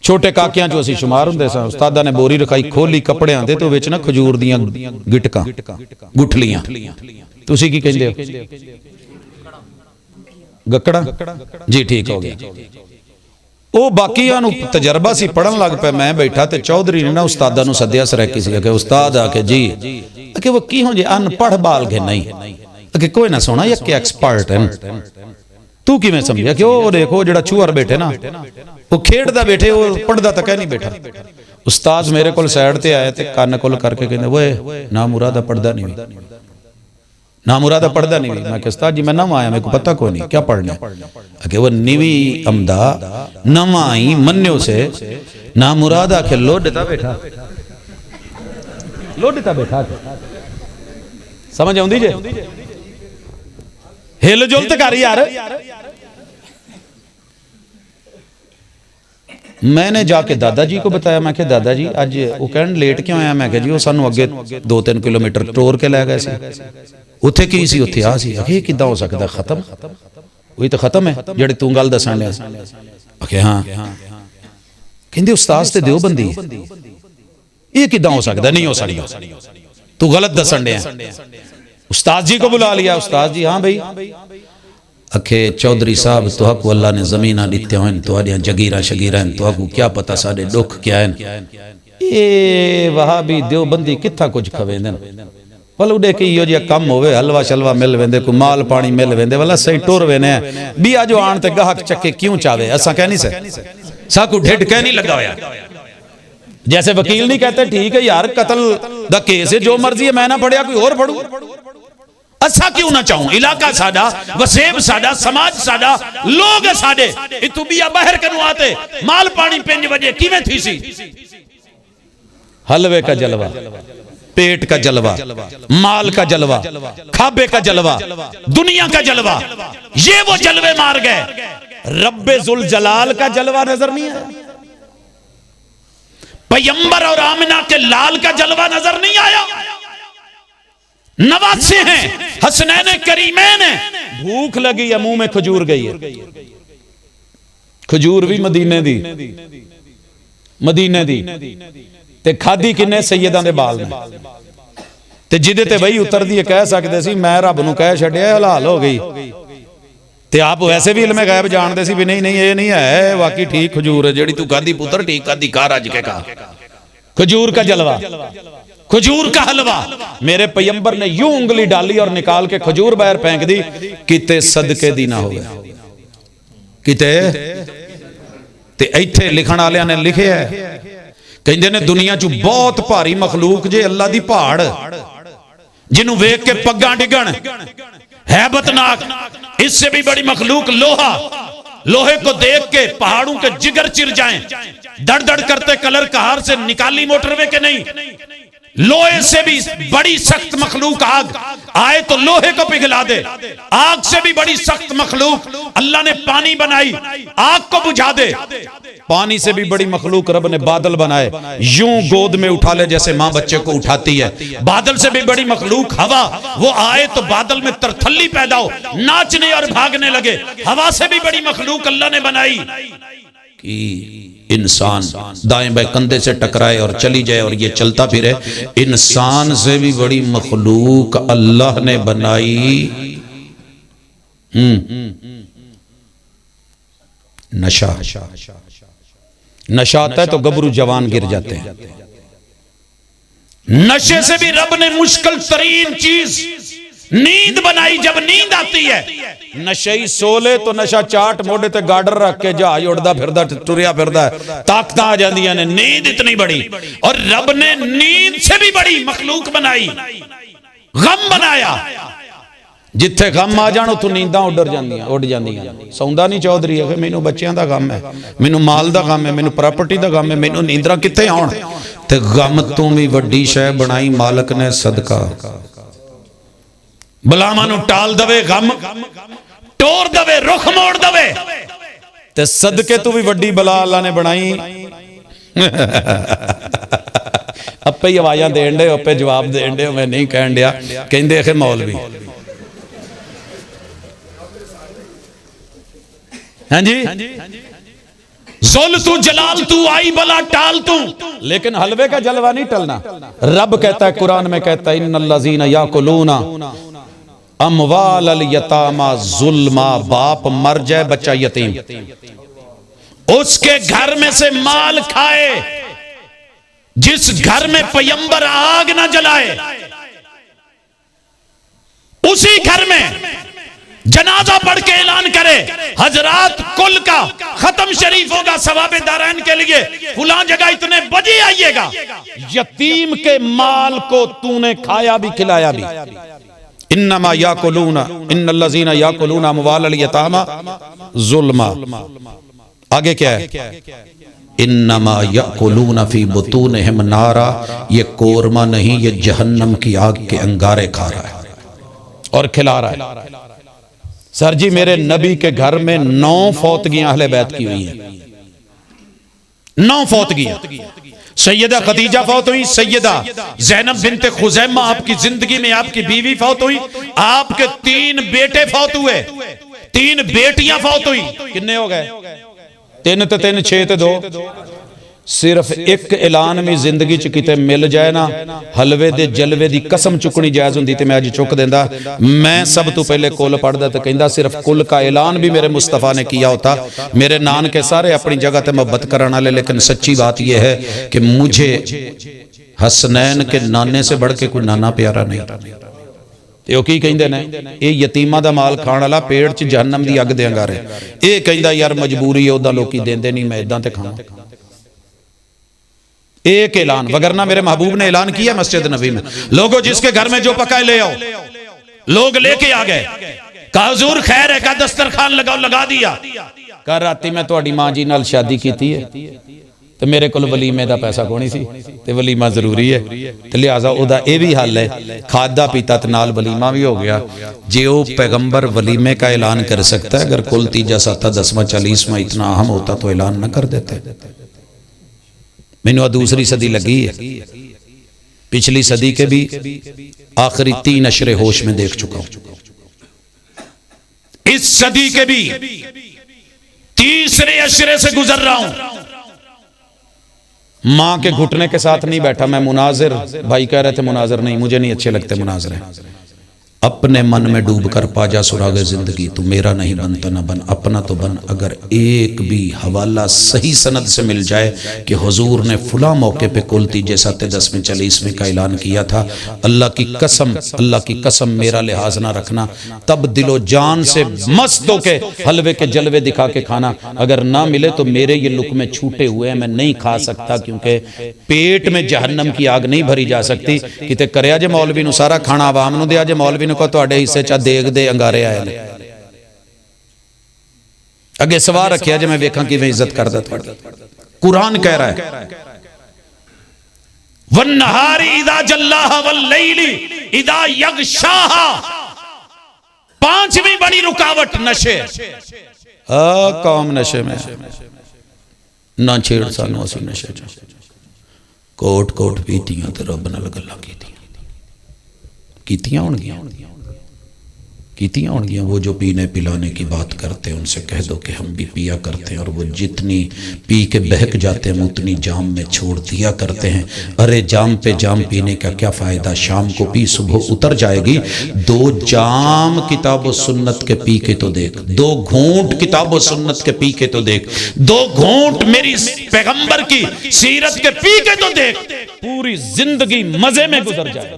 छोटे काकियां चो असीं शुमार हुंदे सां। उस्तादा ने बोरी रखाई, खोली, कपड़े आंदे तो विच ना खजूर दियां गिटकां गुठलियां, तुसीं की कहंदे हो? गकड़ा जी, ठीक हो गया। वो बाकियां नूं तजर्बा सी, पढ़न लग पे। मैं बैठा ते चौधरी ने ना उस्तादा नूं सद्दिया सरैकी सी, कि उस्ताद आके जी कि वो की हो जे अनपढ़ बाल के नहीं, कि कोई ना सोना ये एक्सपर्ट है, तू किवें समझिया? कि वो देखो जेड़ा छुअर बैठे ना, वो खेडदा बैठे, वो पढ़दा तक नहीं बैठा। उस्ताद मेरे कोल साइड ते आए ते कान कोल करके कहंदे, ओए ना मुरादा पढ़दा नहीं, ना मुरादा पढ़दा नहीं। मैं कहा उस्ताद जी मैं नवा आया, मेरे को पता कोई नहीं क्या पढ़ना है। कि वो निवी अमदा नवा ही मन्यो से ना मुरादा के लोडता बैठा, लोडता बैठा। समझ आउंदी जे? हिल जुल तो कर यार। मैंने जाके दादाजी को बताया, मैं क्या दादाजी आज वो कहन लेट क्यों आया? मैं क्या जी वो सानू अगे 2-3 किलोमीटर टोर के लै गए सी। उत्थे की सी? उत्थे आ सी। आखे किदां हो सकदा? खत्म, वही तो खत्म है जेड़ी तू गल दसन लिया। आखे हाँ। कहंदे उस्ताद ते देवबंदी, ये किदां हो सकदा? नहीं हो सकदा, तू गलत दसन लिया। उस्ताद जी को बुला लिया। उस्ताद जी हाँ भाई। अखे चौधरी साहब तुहाकू अल्लाह ने ज़मीना दित्तियां हैं, तुहाडियां जगीरा शगीरा हैं, तुहाकू क्या पता साडे दुख क्या हैं। ये वहाबी देवबंदी कित्था कुछ खवेंदे भल उडे की इहो जिहा कम होवे, हलवा शलवा मिल वेंदे, कोई माल पानी मिल वेंदे, वाला सही टुर वेने बिया जो आण ते गाहक चक्के क्यों चावे। असा कह नहीं से साकू ढिड कह नहीं लगा होया। जैसे वकील नहीं कहते ठीक है यार कत्ल दा केस है, जो मर्जी है मैं ना पढ़िया कोई और पढ़ू। असा क्यों ना चाहूं, इलाका साडा, वसेब साडा, समाज साडा, लोग साडे इतु बिया बाहर कनु आते, माल पानी 5 बजे किवें थी सी। हलवे का जलवा, पेट का जलवा, माल का जलवा, खाबे का जलवा, दुनिया का जलवा, ये वो जलवे मार गए। रब्बे जुल जलाल का जलवा नजर नहीं आया, पैगंबर और आमिना के लाल का जलवा नजर नहीं आया। नवासे हैं, हसनैन करीमैन हैं, भूख लगी है मुंह में खजूर गई है। खजूर भी मदीने दी, मदीने दी ते खादी किन्ने सैयदां दे बाल ने ते जिदे ते वही उतरदी है कह सकदे सी मैं रब नूं कह छड्डिया हलाल हो गई। ते आप वैसे भी इल्मे गैब जानदे सी भी नहीं नहीं ये नहीं है वाकई ठीक खजूर है जेड़ी तू खादी पुत्र ठीक खादी कार अज के का। खजूर का जलवा, खजूर का हलवा। मेरे पैगंबर ने यूं उंगली डाली और निकाल के खजूर बाहर फेंक दी, किते सदके दी ना होवे किते। ते इत्थे लिखण वालियां ने लिखिया कहंदे ने दुनिया च बहुत भारी मखलूक जे अल्लाह दी पहाड़ जिन्हों वेख के पग्गां डिगण हैबतनाक, इससे भी बड़ी मखलूक लोहा, लोहे को देख के पहाड़ों के जिगर चिर जाएं, दड़ दड़ करते कलर कहार से निकाली मोटरवे के नहीं। लोहे से भी बड़ी सख्त मखलूक आग आए तो लोहे को पिघला दे। आग से भी बड़ी सख्त मखलूक अल्लाह ने पानी बनाई, आग को बुझा दे। पानी से भी बड़ी मखलूक रब ने बादल बनाए, यूं गोद में उठा ले जैसे मां बच्चे को उठाती है। बादल से भी बड़ी मखलूक हवा, वो आए तो बादल में तरथल्ली पैदा हो, नाचने और भागने लगे। हवा से भी बड़ी मखलूक अल्लाह ने बनाई कि इंसान दाएं बाएं कंधे से टकराए और चली जाए और ये चलता फिरे। इंसान से भी बड़ी मखलूक अल्लाह ने बनाई नशा। नशा आता है तो गबरू जवान गिर जाते हैं। नशे से भी रब ने मुश्किल तरीन चीज नींद बनाई। जब नींद आती है नशई सोले तो नशा चाट मोड़े ते गार्डर रख के जहाज उड़दा फिरदा टुरिया फिरदा ताकत आ जांदियां ने। नींद इतनी बड़ी, और रब ने नींद से भी बड़ी मखलूक बनाई, गम बनाया। जिथे गम आ जाण उथों नींदां उड़ जांदियां। सौंदा नहीं चौधरी है मैनू बच्चों का गम है, मैनू माल का गम है, मैनू प्रॉपर्टी का गम है, मैनू नींदरां कित्थे आउण। ते गम तो भी वड्डी शै बनाई मालक ने सदका। बलावां नूं टाल दवे गम, टोर दवे, रुख मोड़ दवे, ते सदके तू भी वड्डी बला अल्लाह ने बनाई। अपे ही आवाज़ां देण दे, अपे जवाब देण दे, मैं नहीं कहण दिया। कहंदे खे मौलवी हाँ जी जुल तू जलाल तू आई बला टाल तू, लेकिन हलवे का जलवा नहीं टलना। रब कहता है कुरान में, कहता है इन्नल्लज़ीना याकुलूना अमवाल अल यतामा जुल्मा। बाप मर जाए बच्चा यतीम, उसके घर में से माल खाए। जिस घर में पैगंबर आग ना जलाए उसी घर में जनाजा पढ़ के ऐलान करे हजरात कुल का खत्म शरीफ होगा सवाबे दारैन के लिए, फुला जगह इतने बजे आइएगा। यतीम के माल को तूने खाया भी खिलाया भी। इन्नमा याकुलूना इन्नल्लज़ीना याकुलूना अमवाल अल यतामा जुल्मा। आगे क्या है? इन्नमा याकुलूना फी बुतूनिहिम नारा। ये कोरमा नहीं, ये जहन्नम की आग के अंगारे खा रहा है और खिला रहा है। सर जी मेरे नबी के घर में 9 फौतगियां अहले बैत की हुई हैं। 9 फौतगियां। सैयदा खदीजा फौत हुई, सैयदा ज़ैनब बिन्ते खुज़ैमा आपकी जिंदगी में आपकी बीवी फौत हुई, आपके 3 बेटे फौत हुए, 3 बेटियां फौत हुई। कितने हो गए? 3 ते 3 6 ते 2। सिर्फ एक ऐलान भी जिंदगी च किते मिल जाए ना, हलवे दे जलवे दी कसम चुकनी जायज हुंदी ते मैं अज चुक देंदा। मैं सब तो पहले कुल पढ़दा ते कहंदा सिर्फ कुल का ऐलान भी मेरे मुस्तफ़ा ने किया होता। मेरे नान के सारे अपनी जगह ते मोहब्बत करने वाले, लेकिन सच्ची बात यह है कि मुझे हसनैन के नाने से बढ़ के कोई नाना प्यारा नहीं। ਇਹ ਕੀ ਕਹਿੰਦੇ ਨੇ, ਇਹ ਯਤੀਮਾਂ ਦਾ ਮਾਲ ਖਾਣ ਵਾਲਾ ਪੇਟ 'ਚ ਜਹੰਨਮ ਦੀ ਅੱਗ ਦੇ ਅੰਗਾਰੇ। ਇਹ ਕਹਿੰਦਾ ਯਾਰ ਮਜਬੂਰੀ ਹੈ, ਉਹਦਾ ਲੋਕੀ ਦਿੰਦੇ ਨਹੀਂ, मैं इदां ते खावां। एक ऐलान, वगरना मेरे महबूब ने ऐलान किया मस्जिद नबी में, लोगों जिसके घर में जो पकाए ले आओ। लोग लेके आ गए, कहा हुजूर खैर है, कहा दस्तरखान लगाओ, लगा दिया। कहा राती मैं तुहाडी मां जी नाल शादी कीती है तो मेरे को वलीमे का पैसा कोनी सी, ते वलीमा जरूरी है, तो लिहाजा ओदा ये भी हल है, खादा पीता ते नाल वलीमा भी हो गया। जे वो पैगंबर वलीमे का ऐलान कर सकता है, अगर कुल तीजा साता 10वां 40वां इतना अहम होता तो ऐलान न कर देते। मैनू दूसरी सदी लगी है, पिछली सदी के भी आखिरी 3 अशरे होश में देख चुका हूं, इस सदी के भी तीसरे अशरे से गुजर रहा हूं। मां के घुटने के साथ नहीं बैठा मैं, मुनाजिर भाई कह रहे थे मुनाजिर नहीं, मुझे नहीं अच्छे लगते मुनाजिर। अपने मन में डूब कर पाजा सुरागे जिंदगी, तू मेरा नहीं बनता ना बन, अपना तो बन। अगर एक भी हवाला सही सनद से मिल जाए कि हुजूर ने फुला मौके पे कुल तीजे साते 10वें 40वें का ऐलान किया था, अल्लाह की कसम मेरा लिहाज ना रखना, तब दिलो जान से मस्त होके हलवे के जलवे दिखा के खाना। अगर ना मिले तो मेरे ये लुकमे छूटे हुए हैं, मैं नहीं खा सकता, क्योंकि पेट में जहन्नम की आग नहीं भरी जा सकती। किते करया जे मौलवी नूं सारा खाना आवाम नूं दिया जे, मौलवी को तुहाडे हिस्से च देग दे अंगारे आए ने। अगे सवाल रखिया जे मैं वेखां किवें इज्जत करदा तुहाडी। कुरान कह रहा है वन्नहारी इदा जल्लाहा वल्लैली इदा यगशाहा। 5वीं बड़ी रुकावट नशे। कौम नशे में ना छेड़ सानू, असीं नशे च कोट कोट पीतियां ते रब नाल गल्लां कीतियां होंगियां। वो जो पीने पिलाने की बात करते हैं उनसे कह दो कि हम भी पिया करते हैं, और वो जितनी पी के बहक जाते हैं उतनी जाम में छोड़ दिया करते हैं। अरे जाम पे जाम पीने का क्या फ़ायदा, शाम को पी सुबह उतर जाएगी। 2 जाम किताब सुन्नत के पी के तो देख, 2 घूंट किताब सुन्नत के पी के तो देख, 2 घूंट मेरी पैगंबर की सीरत के पी के तो देख, पूरी जिंदगी मजे में गुजर जाए।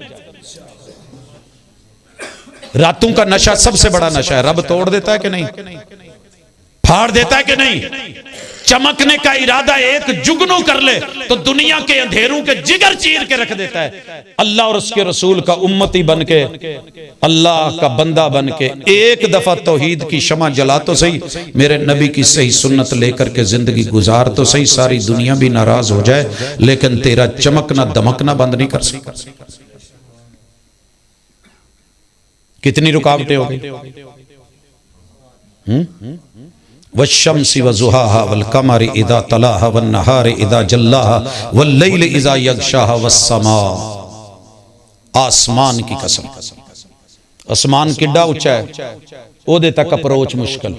रातों का नशा सबसे बड़ा नशा है। रब तोड़ देता है कि नहीं, फाड़ देता है कि नहीं। चमकने का इरादा एक जुगनू कर ले तो दुनिया के अंधेरों के जिगर चीर के रख देता है। अल्लाह और उसके रसूल का उम्मती बन के, अल्लाह का बंदा बन के एक दफा तौहीद की शमा जला तो सही, मेरे नबी की सही सुन्नत लेकर के जिंदगी गुजार तो सही। सारी दुनिया भी नाराज हो जाए लेकिन तेरा चमकना दमकना बंद नहीं कर सकती। कितनी रुकावटें हो गई। वश्शम्सी वज़ुहाहा वल्क़मरि इज़ा तलाहा वन्नहारि इज़ा जल्लाहा वल्लैलि इज़ा यग़शाहा वस्समा। आसमान की कसम, आसमान किड्डा उच्चा है, ओदे तक अप्रोच मुश्किल।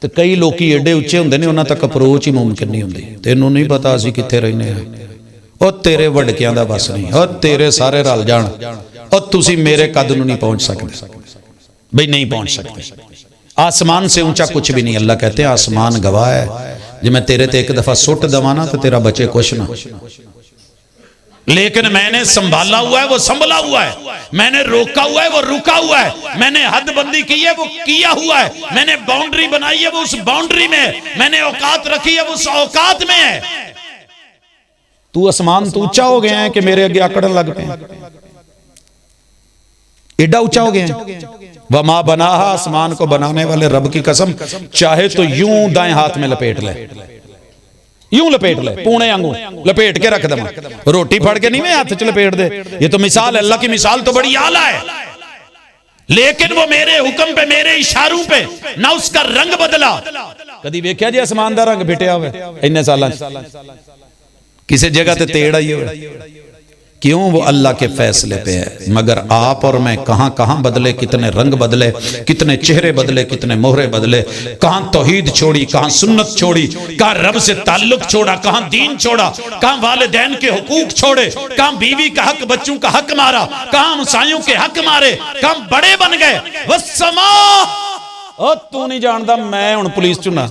तो कई लोग एडे उच्चे होंदे ने, उन्हां तक अप्रोच ही मुमकिन नहीं हुंदी। तैनूं नहीं पता असीं कित्थे रहने हैं, और तेरे वड़कियां दा बस नहीं, और तेरे सारे रल जाण, और तुसी मेरे कद नूं नहीं पहुंच सकते भाई, नहीं पहुंच सकते। आसमान से ऊंचा कुछ भी नहीं। अल्लाह कहते हैं आसमान गवाह है, जो मैं तेरे ते एक दफा सुट दवाना तो तेरा बचे कुछ ना, लेकिन मैंने संभाला हुआ है वो संभला हुआ है, मैंने रोका हुआ है वो रुका हुआ है, मैंने हदबंदी की है वो किया हुआ है, मैंने बाउंड्री बनाई है वो उस बाउंड्री में, मैंने औकात रखी है वो उस औकात में है। तू आसमान तो ऊंचा हो गया है कि मेरे आगे आकड़न लग पे, एडा ऊंचा हो गया। वमा बनाहा, आसमान को बनाने वाले रब की कसम, चाहे तो यूं दाएं हाथ में लपेट ले, यूं लपेट ले, पूणे आंगू लपेट के रख दमा, रोटी फड़ के नहीं मैं हाथ च लपेट दे। ये तो मिसाल, अल्लाह की मिसाल तो बड़ी आला है, लेकिन वो मेरे हुक्म पे, मेरे इशारों पे ना उसका रंग बदला। कदी वेख्या जी आसमान दा रंग फिटिया हुआ इन्ने सालां किसी जगह ते तेड़ आई हो, क्यों? वो अल्लाह के फैसले पे है। मगर आप और मैं कहाँ कहाँ बदले, कितने रंग बदले, कितने चेहरे बदले, कितने मोहरे बदले, कहाँ तौहीद छोड़ी, कहाँ सुन्नत छोड़ी, कहाँ रब से ताल्लुक छोड़ा, कहाँ दीन छोड़ा, कहाँ वालिदैन के हुकूक छोड़े, कहाँ बीवी का हक, बच्चों का हक मारा, कहाँ हमसायों के हक मारे, कहाँ बड़े बन गए। वस्समा, ओ तू नहीं जानता मैं हुण पुलिस चुना,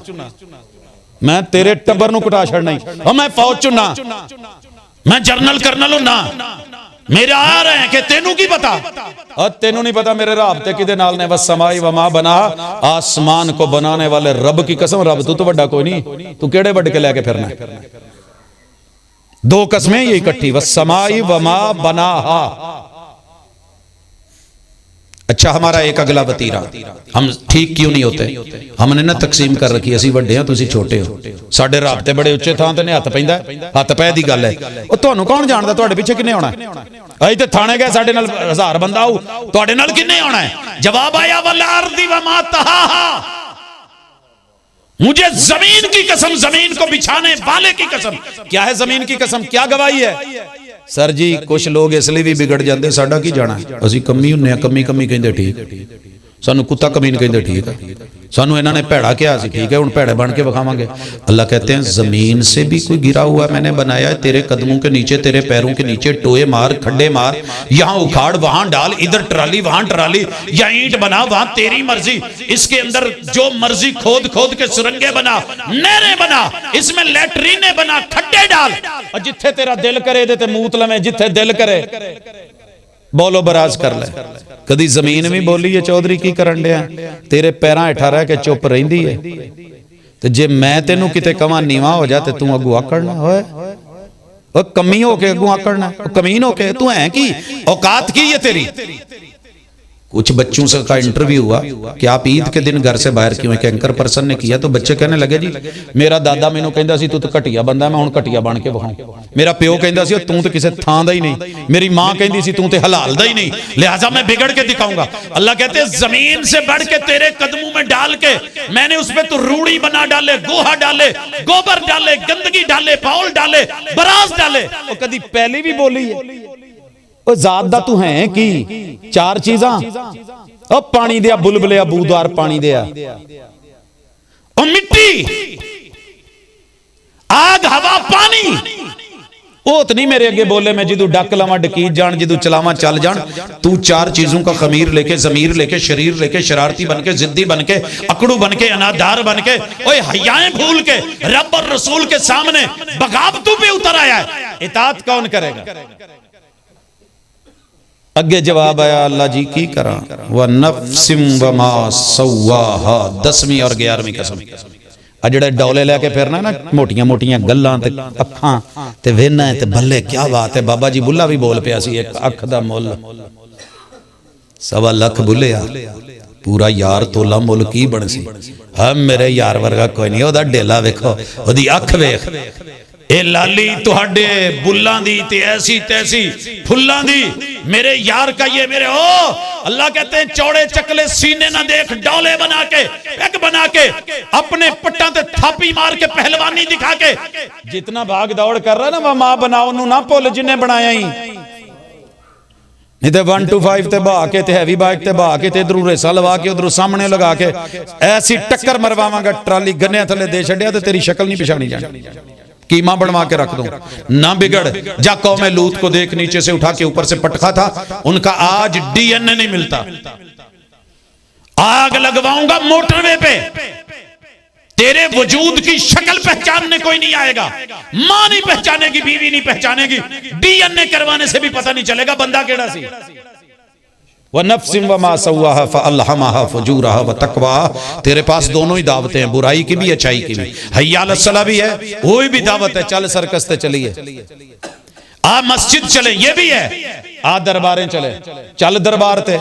मैं तेरे टब्बर नूं कुटा छड़ना, और मैं फौज चुना, मैं जर्नल करनल हूं ना, मेरे आ रहे हैं कि तेनू की पता? और तेनू नहीं पता मेरे राबते किदे नाल ने। बस समाई वमा बना, आसमान को बनाने वाले रब की कसम, रब तू तो बड़ा कोई नहीं, तू केड़े बड़ के लेके फिरना? दो कसमें ये इकट्ठी, बस समाई वमा बना। अच्छा, हमारा एक अगला वतीरा, हम ठीक क्यों नहीं होते? हमने ना तकसीम कर रखी, असी वड्डे हां तुसी छोटे हो, साडे राबते बड़े उच्चे थां ते ने हत्थ पैंदा, हत्थ पै दी गल है। ओ तुहानू कौन जानदा तुहाडे पिछे किन्ने होना? अई ते थाने गए, साडे नाल 1000 बंदा आऊ, तुहाडे नाल किन्ने होना है? जवाब आया वल अर्दी वमा तहाहा, मुझे जमीन की कसम, जमीन को बिछाने वाले की कसम। क्या है जमीन की कसम? क्या गवाही है? सर जी कुछ लोग इसलिए भी बिगड़ जाते, साडा की जाना, असी कमी हुन्ने, कमी कमी कहंदे ठीक, सानू कुत्ता कमीन कहंदे ठीक है, सानू इन्हां ने भैड़ा किया सी ठीक है, हुण भैड़े बन के विखावांगे। अल्लाह कहते हैं जमीन से भी कोई गिरा हुआ मैंने बनाया है, तेरे कदमों के नीचे, तेरे पैरों के नीचे टोए मार, खड्डे मार, यहाँ उखाड़ वहां डाल, इधर ट्राली वहां ट्राली, या ईंट बना, वहां तेरी मर्जी, इसके अंदर जो मर्जी खोद खोद के सुरंगे बना, नहरें बना, इसमें लैट्रीने बना, खड्डे डाल, और जिथे तेरा दिल करे दे ते मूत लवे, जिथे दिल करे बोलो बराज कर ले। कदी जमीन भी बोली है चौधरी की करन दिया, तेरे पैरां हेठा रह के चुप रहिंदी है, ते जे मैं तेनू किते कवां नीवा हो जा ते तू अगू आकड़ना होए, ओ कमी हो के अगू आकड़ना, कमीन हो के, तू है की औकात की है तेरी? कुछ बच्चों से का इंटरव्यू हुआ कि आप ईद के दिन घर से बाहर क्यों, एक एंकर पर्सन ने किया, तो बच्चे कहने लगे जी मेरा दादा मैनू कहंदा सी तू तो घटिया बंदा, मैं हुण घटिया बन के विखाऊं, मेरा प्यो कहंदा सी तू तो किसी थां दा ही नहीं, मेरी मां कहंदी सी तू तो हलाल दा ही नहीं, लिहाजा मैं बिगड़ के दिखाऊंगा। अल्लाह कहते हैं जमीन से बढ़ के तेरे कदमों में डाल के मैंने उसमें तू रूड़ी बना डाले, गोहा डाले, गोबर डाले, गंदगी डाले, बाउल डाले, बराज डाले। और कदी पहली भी बोली है ओ जात दा तू है की? चार चीजां, ओ पानी दिया बुलबुलिया बूदार पानी दिया, ओ मिट्टी, आग, हवा, पानी। ओ तो नहीं मेरे अगे बोले मैं जिदू डक लवा डकीत जान, जिदू चलावा चल जान। तू चार चीजों का खमीर लेके, जमीर लेके, शरीर लेके, शरारती बन के, जिद्दी बन के, अकड़ू बन के, अनादार बन के, ओए हयाएं भूल के रब और रसूल के सामने बगावतों पे उतर आया है, इताअत कौन करेगा? अगे जवाब आया अल्लाह जी की करा, व नफ्सिम वमा सव्वाहा, 10वीं और 11वीं कसम। आ जेड़े डौले लेके फिरना ना, मोटियां मोटियां गल्लां ते अखां ते वेना ते बल्ले क्या बात है। बाबा जी बुल्ला भी बोल पिया सी, एक अख दा मुल 1.25 लाख बुल्लिया, पूरा यार तोला मुल की बन सी। हाँ मेरे यार वर्गा कोई नहीं, ओदा डेला वेखो, ओदी अख वेख, ए लाली तुहाडे बुल्लां दी ते ऐसी तैसी फुल्लां दी, मेरे यार का ये मेरे ओ। अल्लाह कहते हैं चौड़े चकले सीने ना देख, डौले बना के, पैक बना के, अपने पट्टा ते थापी मार के, पहलवानी दिखा के, जितना भाग दौड़ कर रहा ना वह मां बनाओ नू ना भुल जिन्हें बनाया ही। नहीं तो 125 ते बहा के, ते हैवी बाइक ते बहा के, ते इधरों रेसा लवा के, उधरों सामने लगा के ऐसी टक्कर मरवावांगा, ट्राली गन्ने थले दे छड्या ते तेरी शक्ल नहीं पछाणी जानी, कीमा बनवा के रख दूं। ना बिगड़ जा, कौमे लूत को देख, नीचे से उठा के ऊपर से पटखा था, उनका आज डीएनए नहीं मिलता। आग लगवाऊंगा मोटरवे पे, तेरे वजूद की शक्ल पहचानने कोई नहीं आएगा, मां नहीं पहचानेगी, बीवी नहीं पहचानेगी, डीएनए करवाने से भी पता नहीं चलेगा बंदा केड़ा सी। व नफ्सिम वमा सव्वाहा फअल्हमाहा फजूरहा व तक़वाहा, तेरे पास दोनों ही दावतें हैं, बुराई की भी अच्छाई की भी। हय्या अलस सलाह भी है, वो भी दावत है, चल सर्कस ते चलिए, आ मस्जिद चले ये भी है, आ दरबारें चले, चल दरबार ते।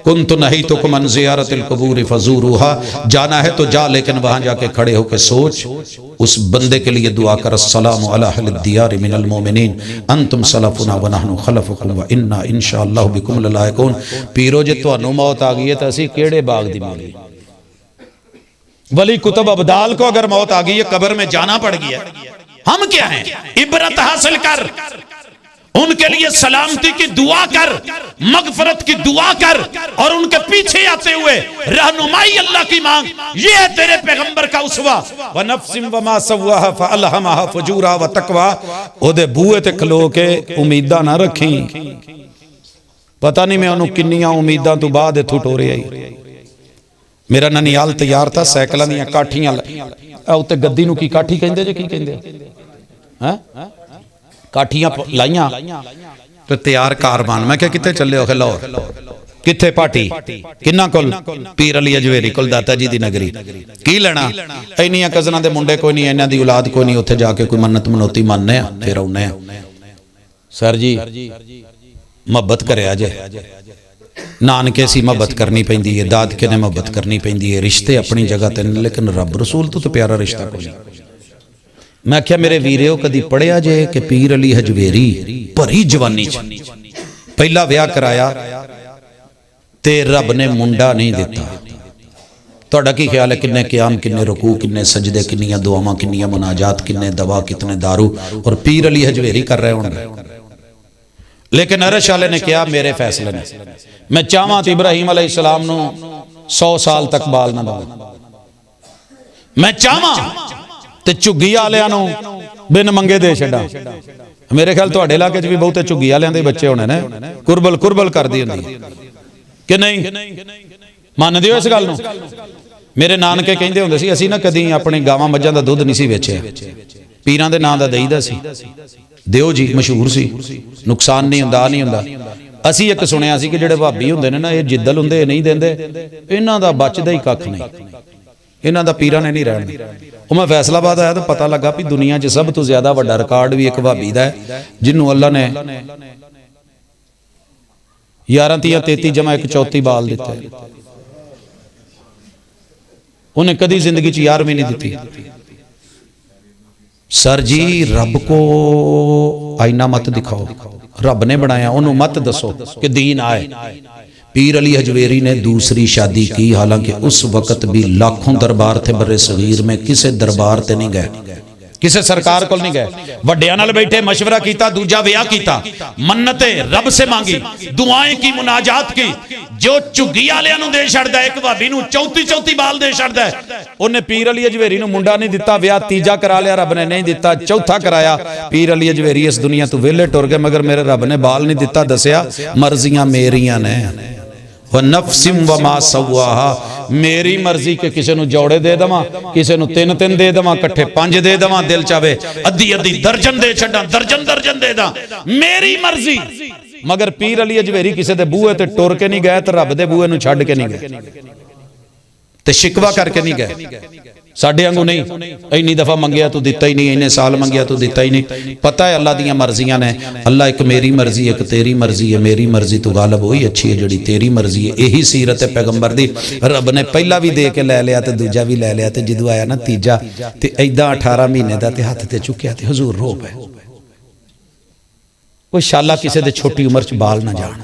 कुन्तु नहीतुकुम अन ज़ियारतिल क़ुबूर फ़ज़ूरूहा, जाना है तो जा, लेकिन वहां जाके खड़े होकर सोच, उस बंदे के लिए दुआ कर, अस्सलामु अला अहलिद दियार मिनल मोमिनीन अंतुम सलफुना व नहनु खलफुकुम व इन्ना इंशाअल्लाह बिकुम ललाइकून। पीरो जे तुहानू मौत आ गई है तो असी केड़े बाग दी मिली? वली कुतुब अब्दाल को अगर मौत आ गई है, कब्र में जाना पड़ गया, हम क्या हैं? इबरत हासिल कर, उनके लिए सलामती की दुआ कर, मगफरत की दुआ कर और उनके पीछे आते हुए रहनुमाई अल्लाह की मांग। ये है तेरे पैगंबर का उसवा। व नफ्सिम व मा सव्वाहा फअल्हमहा फजूरा व तकवा। ओदे बूहे ते खलो के उम्मीदां ना रखी। पता नहीं मैं उन्होंने किन्नियां उम्मीदां तो बाद इत्थों टोरे आई। मेरा ननियाल तैयार था, सैकलों दी काठियां उत्ते गद्दी नूं की काठी कहंदे जे की कहंदे हैं, काठियां लाइयां ते तैयार कारवान। मैं क्या कितने चले हो? लाहौर। किथे पार्टी? किन्ना कोल? पीर अली अजवेरी कोल, दाता जी दी नगरी। की लेना? इन्नियां कज़नां दे मुंडे कोई नहीं, इन्हां दी औलाद कोई नहीं, उत्थे जाके कोई मन्नत मनौती मानने आ फिर आउने आ। सर जी मोहब्बत करे जे, नानके सी मोहब्बत करनी पैंदी है, दादके ने मोहब्बत करनी पैंदी है, रिश्ते अपनी जगह ते, लेकिन रब रसूल तो प्यारा रिश्ता कोई नहीं। मैं क्या मेरे वीरियो कदी पढ़िया जे कि पीर अली हजवेरी भरी जवानी च पहला विआह कराया ते रब ने मुंडा नहीं दिता। तुहाडा की ख्याल है किन्ने क़याम, किन्ने रुकू, किन्ने सजदे, किन्नियां दुआवां, किन्नियां मुनाजात, किन्ने दवा, कितने दारू, और पीर अली हजवेरी कर रहे होंगे। लेकिन अरश वाले ने कहा मेरे फैसले ने, मैं चाहवां तो इब्राहिम अलैहिस्सलाम नूं 100 साल तक बाल ना दवां, मैं चाहवां ते झुग्गी वालियां नूं बिन मंगे दे छड्डां। मेरे ख्याल तुहाडे इलाके च भी बहुते झुग्गी वालियां दे बच्चे होने ने, कुरबल कुरबल करदी हुंदी कि नहीं? मनदे हो इस गल नूं? मेरे नानके कहंदे हुंदे सी असीं ना कदी अपनी गावां मੱਝਾਂ दा दुੱਧ नहीं सी वेचिया, पीरां दे नां दा दईदा सी, दिओ जी मशहूर सी, नुकसान नहीं हुंदा, नहीं हुंदा। असीं एक सुनिया सी कि जिहड़े भाबी हुंदे ने ना, ये जिद्दल हुंदे, नहीं देंदे, इन्हां दा बचदा ही कख नहीं, इन्हां दा पीरां ने नहीं रहना। मैं फैसलाबाद आया तो पता लगा भी दुनिया च सब तो ज्यादा वड्डा रिकॉर्ड भी एक भाबी दा है, जिन्हों अल्लाह ने 11 30 33 जमा 1 34 बाल दिते। उन्हें कदी जिंदगी च 11वीं नहीं दी। सर जी रब को आईना मत दिखाओ, रब ने बनाया, उन्होंने मत दसो कि दीन आए। पीर अली हजवेरी ने दूसरी शादी की, हालांकि उस वक्त भी लाखों दरबार थे बर्रे सगीर में, किसे दरबार ते नहीं गए, किसे सरकार को नहीं गए, वड्डियां नाल बैठे मशवरा किया, दूजा विआह किया, मन्नते रब से मांगी, दुआएं की, मुनाजात की। जो झुग्गी वालियां नूं दे छड़दा, एक भाभी नूं 34 बाल दे छड़दा, उन्हें पीर अली हजवेरी नूं मुंडा नहीं दिता, विआह तीजा करा लिया, रब ने नहीं दिता, चौथा कराया। पीर अली हजवेरी इस दुनिया तो वेले टुर गए, मगर मेरे रब ने बाल नहीं दिता, दसिया मर्जियां मेरियां ने। व नफ्सिम व मा सव्वाहा, मेरी मर्जी के किसी नूं जोड़े दे देवां, किसी नूं 3 दे देवां, इकट्ठे 5 दे देवां, दिल चाहे अद्धी अद्धी दर्जन दे छड्डां, दर्जन दे दा, मेरी मर्जी। मगर पीर अली हजवेरी किसी दे बूहे ते टुर के नहीं गए, ते रब दे बूहे नूं छड्ड के नहीं गए, ते शिकवा करके नहीं गए। साडे वांगू नहीं, इन्नी दफा मंगिया तू दिता ही नहीं, इन्ने साल मंगिया तू दिता ही नहीं। पता है अल्लाह दियां मर्जियां ने, अल्लाह एक मेरी मर्जी, एक तेरी मर्जी है, मेरी मर्जी तो गालब वही अच्छी है जिहड़ी तेरी मर्जी है। यही सीरत है पैगंबर दी। रब ने पहला भी दे के लै लिया, ते दूजा भी लै लिया, ते जदों आया ना तीजा, ते ऐदा 18 महीने दा ते हत्थ ते चुक्या, ते हुजूर रो पे। कोई शाला किसी दे छोटी उम्र च बाल ना जान।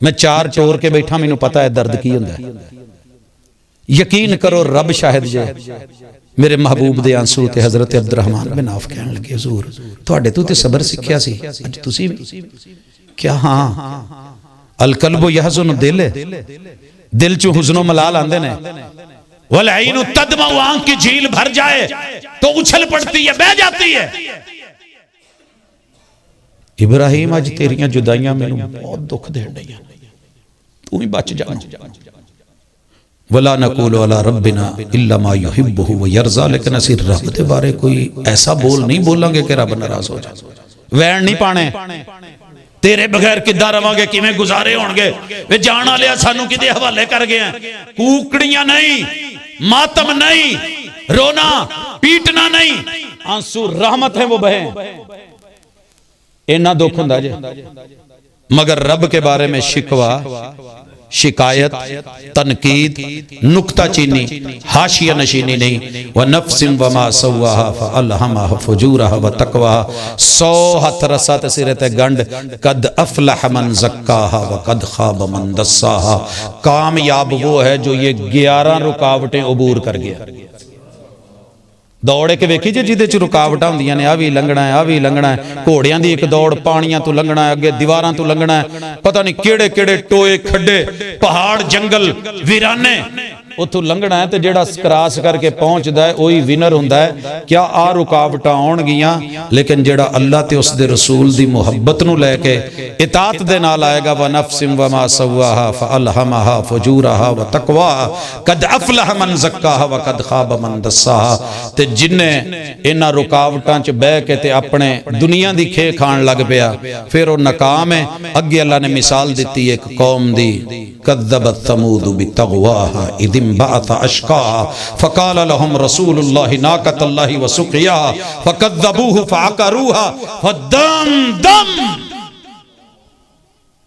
मैं 4 टोर के बैठा, मैनूं पता है दर्द की हुंदा है। यकीन करो रब शाहिद जे, मेरे महबूब दे आंसू ते हजरत अब्दुर्रहमान बिन औफ कहन लगे हुजूर तुहाडे तो ते सबर सीखिया सी, अज तुसी भी क्या? हाँ, अल कल्बु यहज़ुन, दिल चों हुज़्नो मलाल आंदे ने। वल ऐनु तदमा, आंख की झील भर जाए तो उछल पड़ती है, बह जाती है। इब्राहिम अज तेरियां जुदाइयां मैनूं बहुत दुख देण लईयां, तू ही बच जा। वला नकूलु अला रब्बिना इल्ला मा युहिब्बुहु व यरज़ा, लेकिन असी रब दे बारे कोई ऐसा बोल नहीं बोलांगे कि रब नाराज हो जाए। वैण नहीं पाने, तेरे बगैर किद्दां रवांगे, किवें गुजारे होणगे, वे जान वालिया सानू किदे हवाले कर गए हैं। कूकड़ियां नहीं, मातम नहीं, रोना पीटना नहीं, आंसू रहमत है वो बहे। इन्ना दुख हुंदा जे, मगर रब के बारे में शिकवा, शिकायत, तनकीद, नुक्ता चीनी, हाशिया नशीनी नहीं। व नफ्सिम व मा सव्वाहा फअल्हमहा फजूरहा व तकवाहा, 100 हथ रसा ते सिरे ते गंढ। कद अफलह मन ज़क्काहा व कद खाब मन दस्साहा, कामयाब वो है जो ये 11 रुकावटें अबूर कर गया। दौड़ एक वेखी जे जिहदे च रुकावटां हुंदियां ने, आ भी लंघना है, आ भी लंघना है। घोड़ियां दी एक दौड़, पानियां तो लंघना है, अगे दीवारां तो लंघना है, पता नहीं केड़े केड़े टोए खड्डे पहाड़ जंगल वीराने उथों लंघना है। तो जिहड़ा क्रॉस करके पहुंचदा है वही विनर हुंदा है। क्या आ रुकावटां आउणगियां, लेकिन जिहड़ा अल्लाह ते उसदे रसूल दी मुहब्बत नूं लैके इताअत दे नाल आएगा, व नफ्सिन व मा सव्वाहा फअल्हमहा फजूरहा व तक़वाहा कद अफलह मन ज़क्काहा व कद खाब मन दस्साहा। ते जिन्ने इन्हां रुकावटां च बह के ते अपने दुनिया दी खे खाण लग पिया, फिर वो नाकाम है। अगे अल्लाह ने मिसाल दी एक कौम दी, कद्दबत समूद बितग़वाहा इदिम बअथ अशक़ाहा फ़क़ाल लहुम रसूलुल्लाहि नाक़तल्लाहि व सुक़ियाहा फ़कज़्ज़बूहु फ़अक़रूहा फ़दम दम।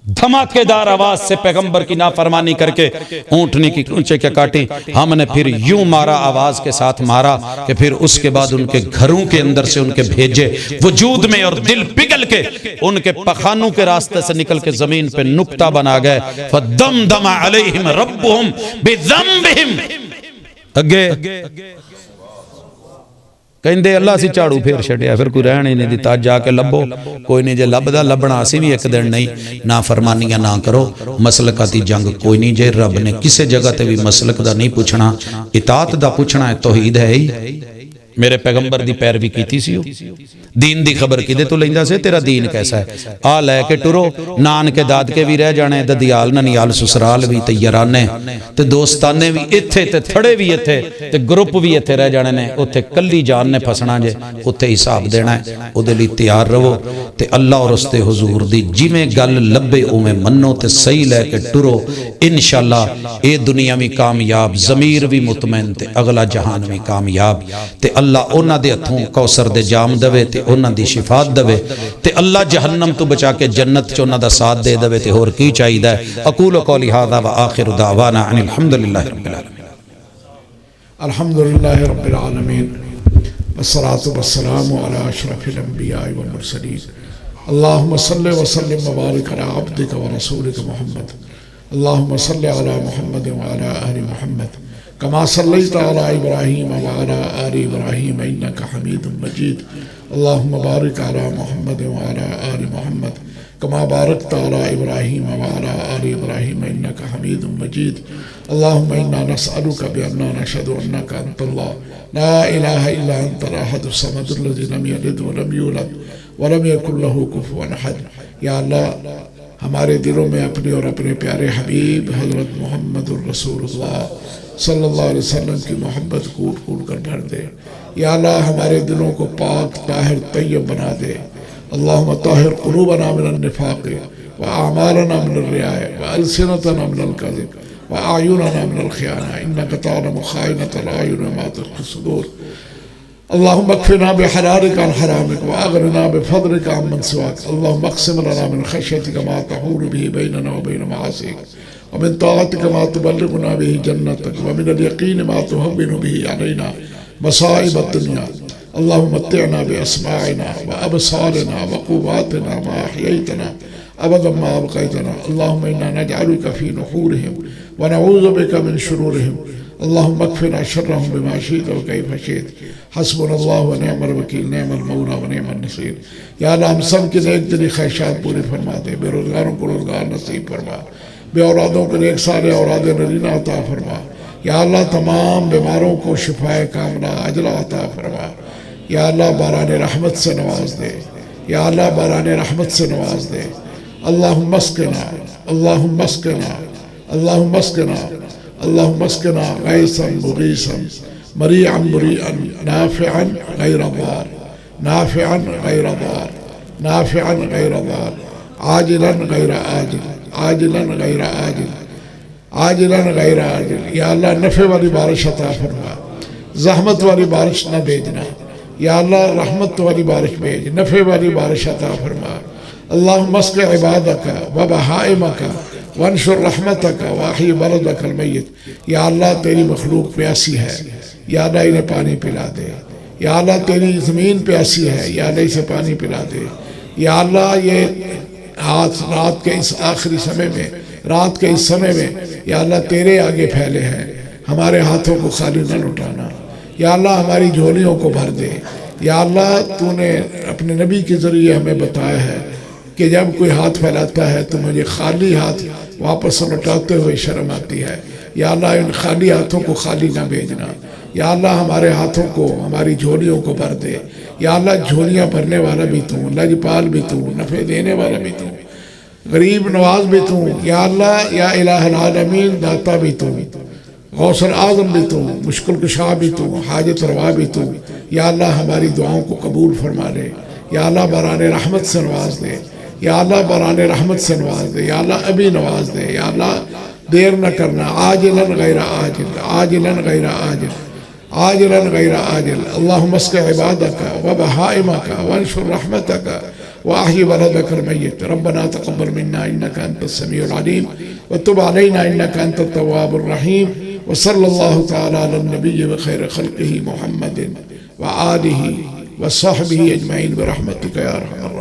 धमाकेदार आवाज से पैगंबर की नाफरमानी करके ऊंटनी की ऊंचे के काटी। हमने फिर यूं मारा, आवाज के साथ मारा कि फिर उसके बाद उनके घरों के अंदर से उनके भेजे वजूद में और दिल पिघल के उनके पखानों के रास्ते से निकल के जमीन पे नुक्ता बना गए। फदमदम अलैहिम रब्बुहुम बिज़ंबिहिम। अगे कहते अल्लाह से झाड़ू फेर छड़िया, फिर कोई रहन ही नहीं दिता। जाके लभो, कोई नहीं, जे लभदा लभना असी भी एक दिन नहीं। ना फरमानियां ना करो, मसलका दी जंग कोई नहीं। जे रब ने किसी जगह ते भी मसलक दा नहीं पूछना, इताअत दा पूछना है, तौहीद है ही। मेरे पैगंबर दी पैरवी कीती सी। दीन दी खबर किदे तो लैंदा से, तेरा दीन कैसा है, आ लैके टुरो। नान के दादके भी रह जाने, ददियाल ननियाल ससुराल भी, ते याराने ते दोस्ताने भी इत्थे, ते थड़े भी इत्थे, ते ग्रुप भी इत्थे रह जाने ने। उत्थे कल्ली जान ने फसना जे, उत्थे हिसाब देना है। उहदे लई तैयार रहो ते अल्लाह और उसदे हुजूर दी जिवें गल लभे उवें मन्नो ते सही लैके टुरो। इंशाअल्लाह ये दुनिया भी कामयाब, ज़मीर भी मुतमैन, ते अगला जहान भी कामयाब। ते अल्लाह उन्हां दे हथों कौसर दे जाम देवे ते उन्हां दी शिफात देवे, ते अल्लाह जहन्नम तो बचा के जन्नत च उन्हां दा साथ दे देवे। ते होर की चाहिदा है। अकूलु कौली हाज़ा व आखिरु दावाना अनिल हम्दुलिल्लाहि रब्बिल आलमीन। अल्हम्दुलिल्लाहि रब्बिल आलमीन वस्सलातु वस्सलामु अला अशरफिल अंबिया वल मुरसलीन। अल्लाहुम्मा सल्लि व सल्लिम व बारिक अला अब्दिका व रसूलिका मुहम्मद। अल्लाहुम्मा सल्लि अला मुहम्मद व अला आलि मुहम्मद कमा सल्लैता अला इब्राहीम व अला आलि इब्राहीम इन्नका हमीदुम मजीद। अल्लाहुम्मा बारिक अला मुहम्मद व अला आलि मुहम्मद कमा बारकता अला इब्राहीम व अला आलि इब्राहीम इन्नका हमीदुम मजीद। अल्लाहुम्मा इन्ना नस्अलुका बिअन्ना नशहदु अन्नका अंतल्लाह ला इलाहा इल्ला अंतल अहदुस समदुल लज़ी लम यलिद व लम यूलद व लम यकुल लहू कुफुवन अहद। या अल्लाह, हमारे दिलों में अपने और अपने प्यारे हबीब हज़रत मुहम्मदुर रसूलुल्लाह सल्लल्लाहु अलैहि वसल्लम की मोहब्बत कूट कूट कर भर दे। या अल्लाह, हमारे दिलों को पाक ताहिर तय्यब बना दे। अल्लाहुम्मा ताहिर क़ुलूबना मिनन निफ़ाक़ व अमालना मिनर रियाया व अलसिनतना मिनल कज़िब व अयुनना मिनल ख़ियाना इन्नका तअलमु ख़ाइनतल अयुन व मा तुख़फ़ी सुदूर। अल्लाहुम्मा अक्फ़िना बिहलालिका अन हरामिक व अग़निना बिफ़ज़लिका अम्मन सिवाक। अल्लाहुम्मा अक़सिम लना मिन ख़श्यतिका मा तहूलु बिही बैनना व बैन मआसिक व मिन ताअतिका मा तुबल्लिग़ुना बिही जन्नतक व मिनल यक़ीनि मा तुहव्विनु बिही अलैना मसाइबद दुनिया। अल्लाहुम्मा मत्तिअना बिअस्माइना व अबसारिना व क़ुव्वातिना मा अहयैतना अबदन मा अबक़ैतना। अल्लाहुम्मा इन्ना नजअलुका फ़ी नुहूरिहिम व नऊज़ु बिका मिन शुरूरिहिम। अल्लाहुम्मा अक्फ़िना शर्रहुम बिमा शि'त व कैफ़ शि'त। हस्बुनल्लाहु व नि'मल वकील, नि'मल मौला व नि'मन नसीर। या अल्लाह, हम सब की नेक दिली ख्वाहिशात पूरी फरमा दे। बेरोज़गारों को रोज़गार नसीब फरमा, बे औलादों को नेक साले औलाद नरीना अता फरमा। या अल्लाह, तमाम बीमारों को शिफाए कामला अजला अता फरमा। या अल्लाह, बारान रहमत से नवाज दे। या अल्लाह, बारान रहमत से नवाज दे। अल्लाहुम्मा अस्क़िना, अल्लाहुम्मा अस्क़िना, अल्लाहुम्मा अस्क़िना, अल्लाहुम्मा अस्क़िना गैसन मुग़ीसन मरीअन मुरीअन नाफ़िअन गैर दार, नाफ़िअन गैर दार, नाफ़िअन गैर दार, आजिलन गैर आजिल, आजिलन गैर आजिल, आजिलन गैर आजिल। या अल्लाह, नफ़े वाली बारिश अता फरमा, ज़हमत वाली बारिश न भेजना। या अल्लाह, रहमत वाली बारिश भेज, नफ़े वाली बारिश अता फरमा। अल्लाहुम्मा अस्क़ि इबादका व बहाइमका वंशुर रहमतका व अही बलदकल मय्यत। या अल्लाह, तेरी मखलूक प्यासी है, या अल्लाह इन्हें पानी पिला दे। या अल्लाह, तेरी ज़मीन प्यासी है, या अल्लाह इसे पानी पिला दे। या अल्लाह, ये रात के इस आखिरी समय में, रात के इस समय में, या अल्लाह तेरे आगे फैले हैं, हमारे हाथों को खाली न लुटाना। या अल्लाह हमारी झोलियों को भर दे। या अल्लाह तूने अपने नबी के ज़रिए हमें बताया है कि जब कोई हाथ फैलाता है तो मुझे खाली हाथ वापस लौटाते हुए शर्म आती है। या अल्लाह इन खाली हाथों को खाली ना भेजना। या अल्लाह हमारे हाथों को, हमारी झोलियों को भर दे। या अल्लाह झोलियाँ भरने वाला भी तू, लजपाल भी तू, नफ़े देने वाला भी तू, गरीब नवाज भी तू। या अल्लाह या इलाहुल आलमीन दाता भी तू, गौसुल आज़म भी तू, मुश्किल कुशा भी तू, हाजत रवा भी तू। या अल्लाह हमारी दुआओं को कबूल फरमा ले। या अल्लाह बराने रहमत से नवाज दे। या अल्लाह बराने रहमत से नवाज दे। या अल्लाह अभी नवाज दे। या अल्लाह देर न करना, आजिलन गैरा आजिल, आजिलन गैरा आजिल, आजिलन गैरा आजिल। अल्लाहुम्मा अस्क़ि इबादका व बहाइमका वंशुर रहमतका व अह्यि बलदकल मय्यत। रब्बना तक़ब्बल मिन्ना इन्नका अंतस समीउल अलीम व तुब अलैना इन्नका अंतत तव्वाबुर रहीम। व सल्लल्लाहु तआला अला नबिय्यि व खैर खल्क़िही मुहम्मदिन व आलिही व सहबिही अजमईन बिरहमतिका या अरहमर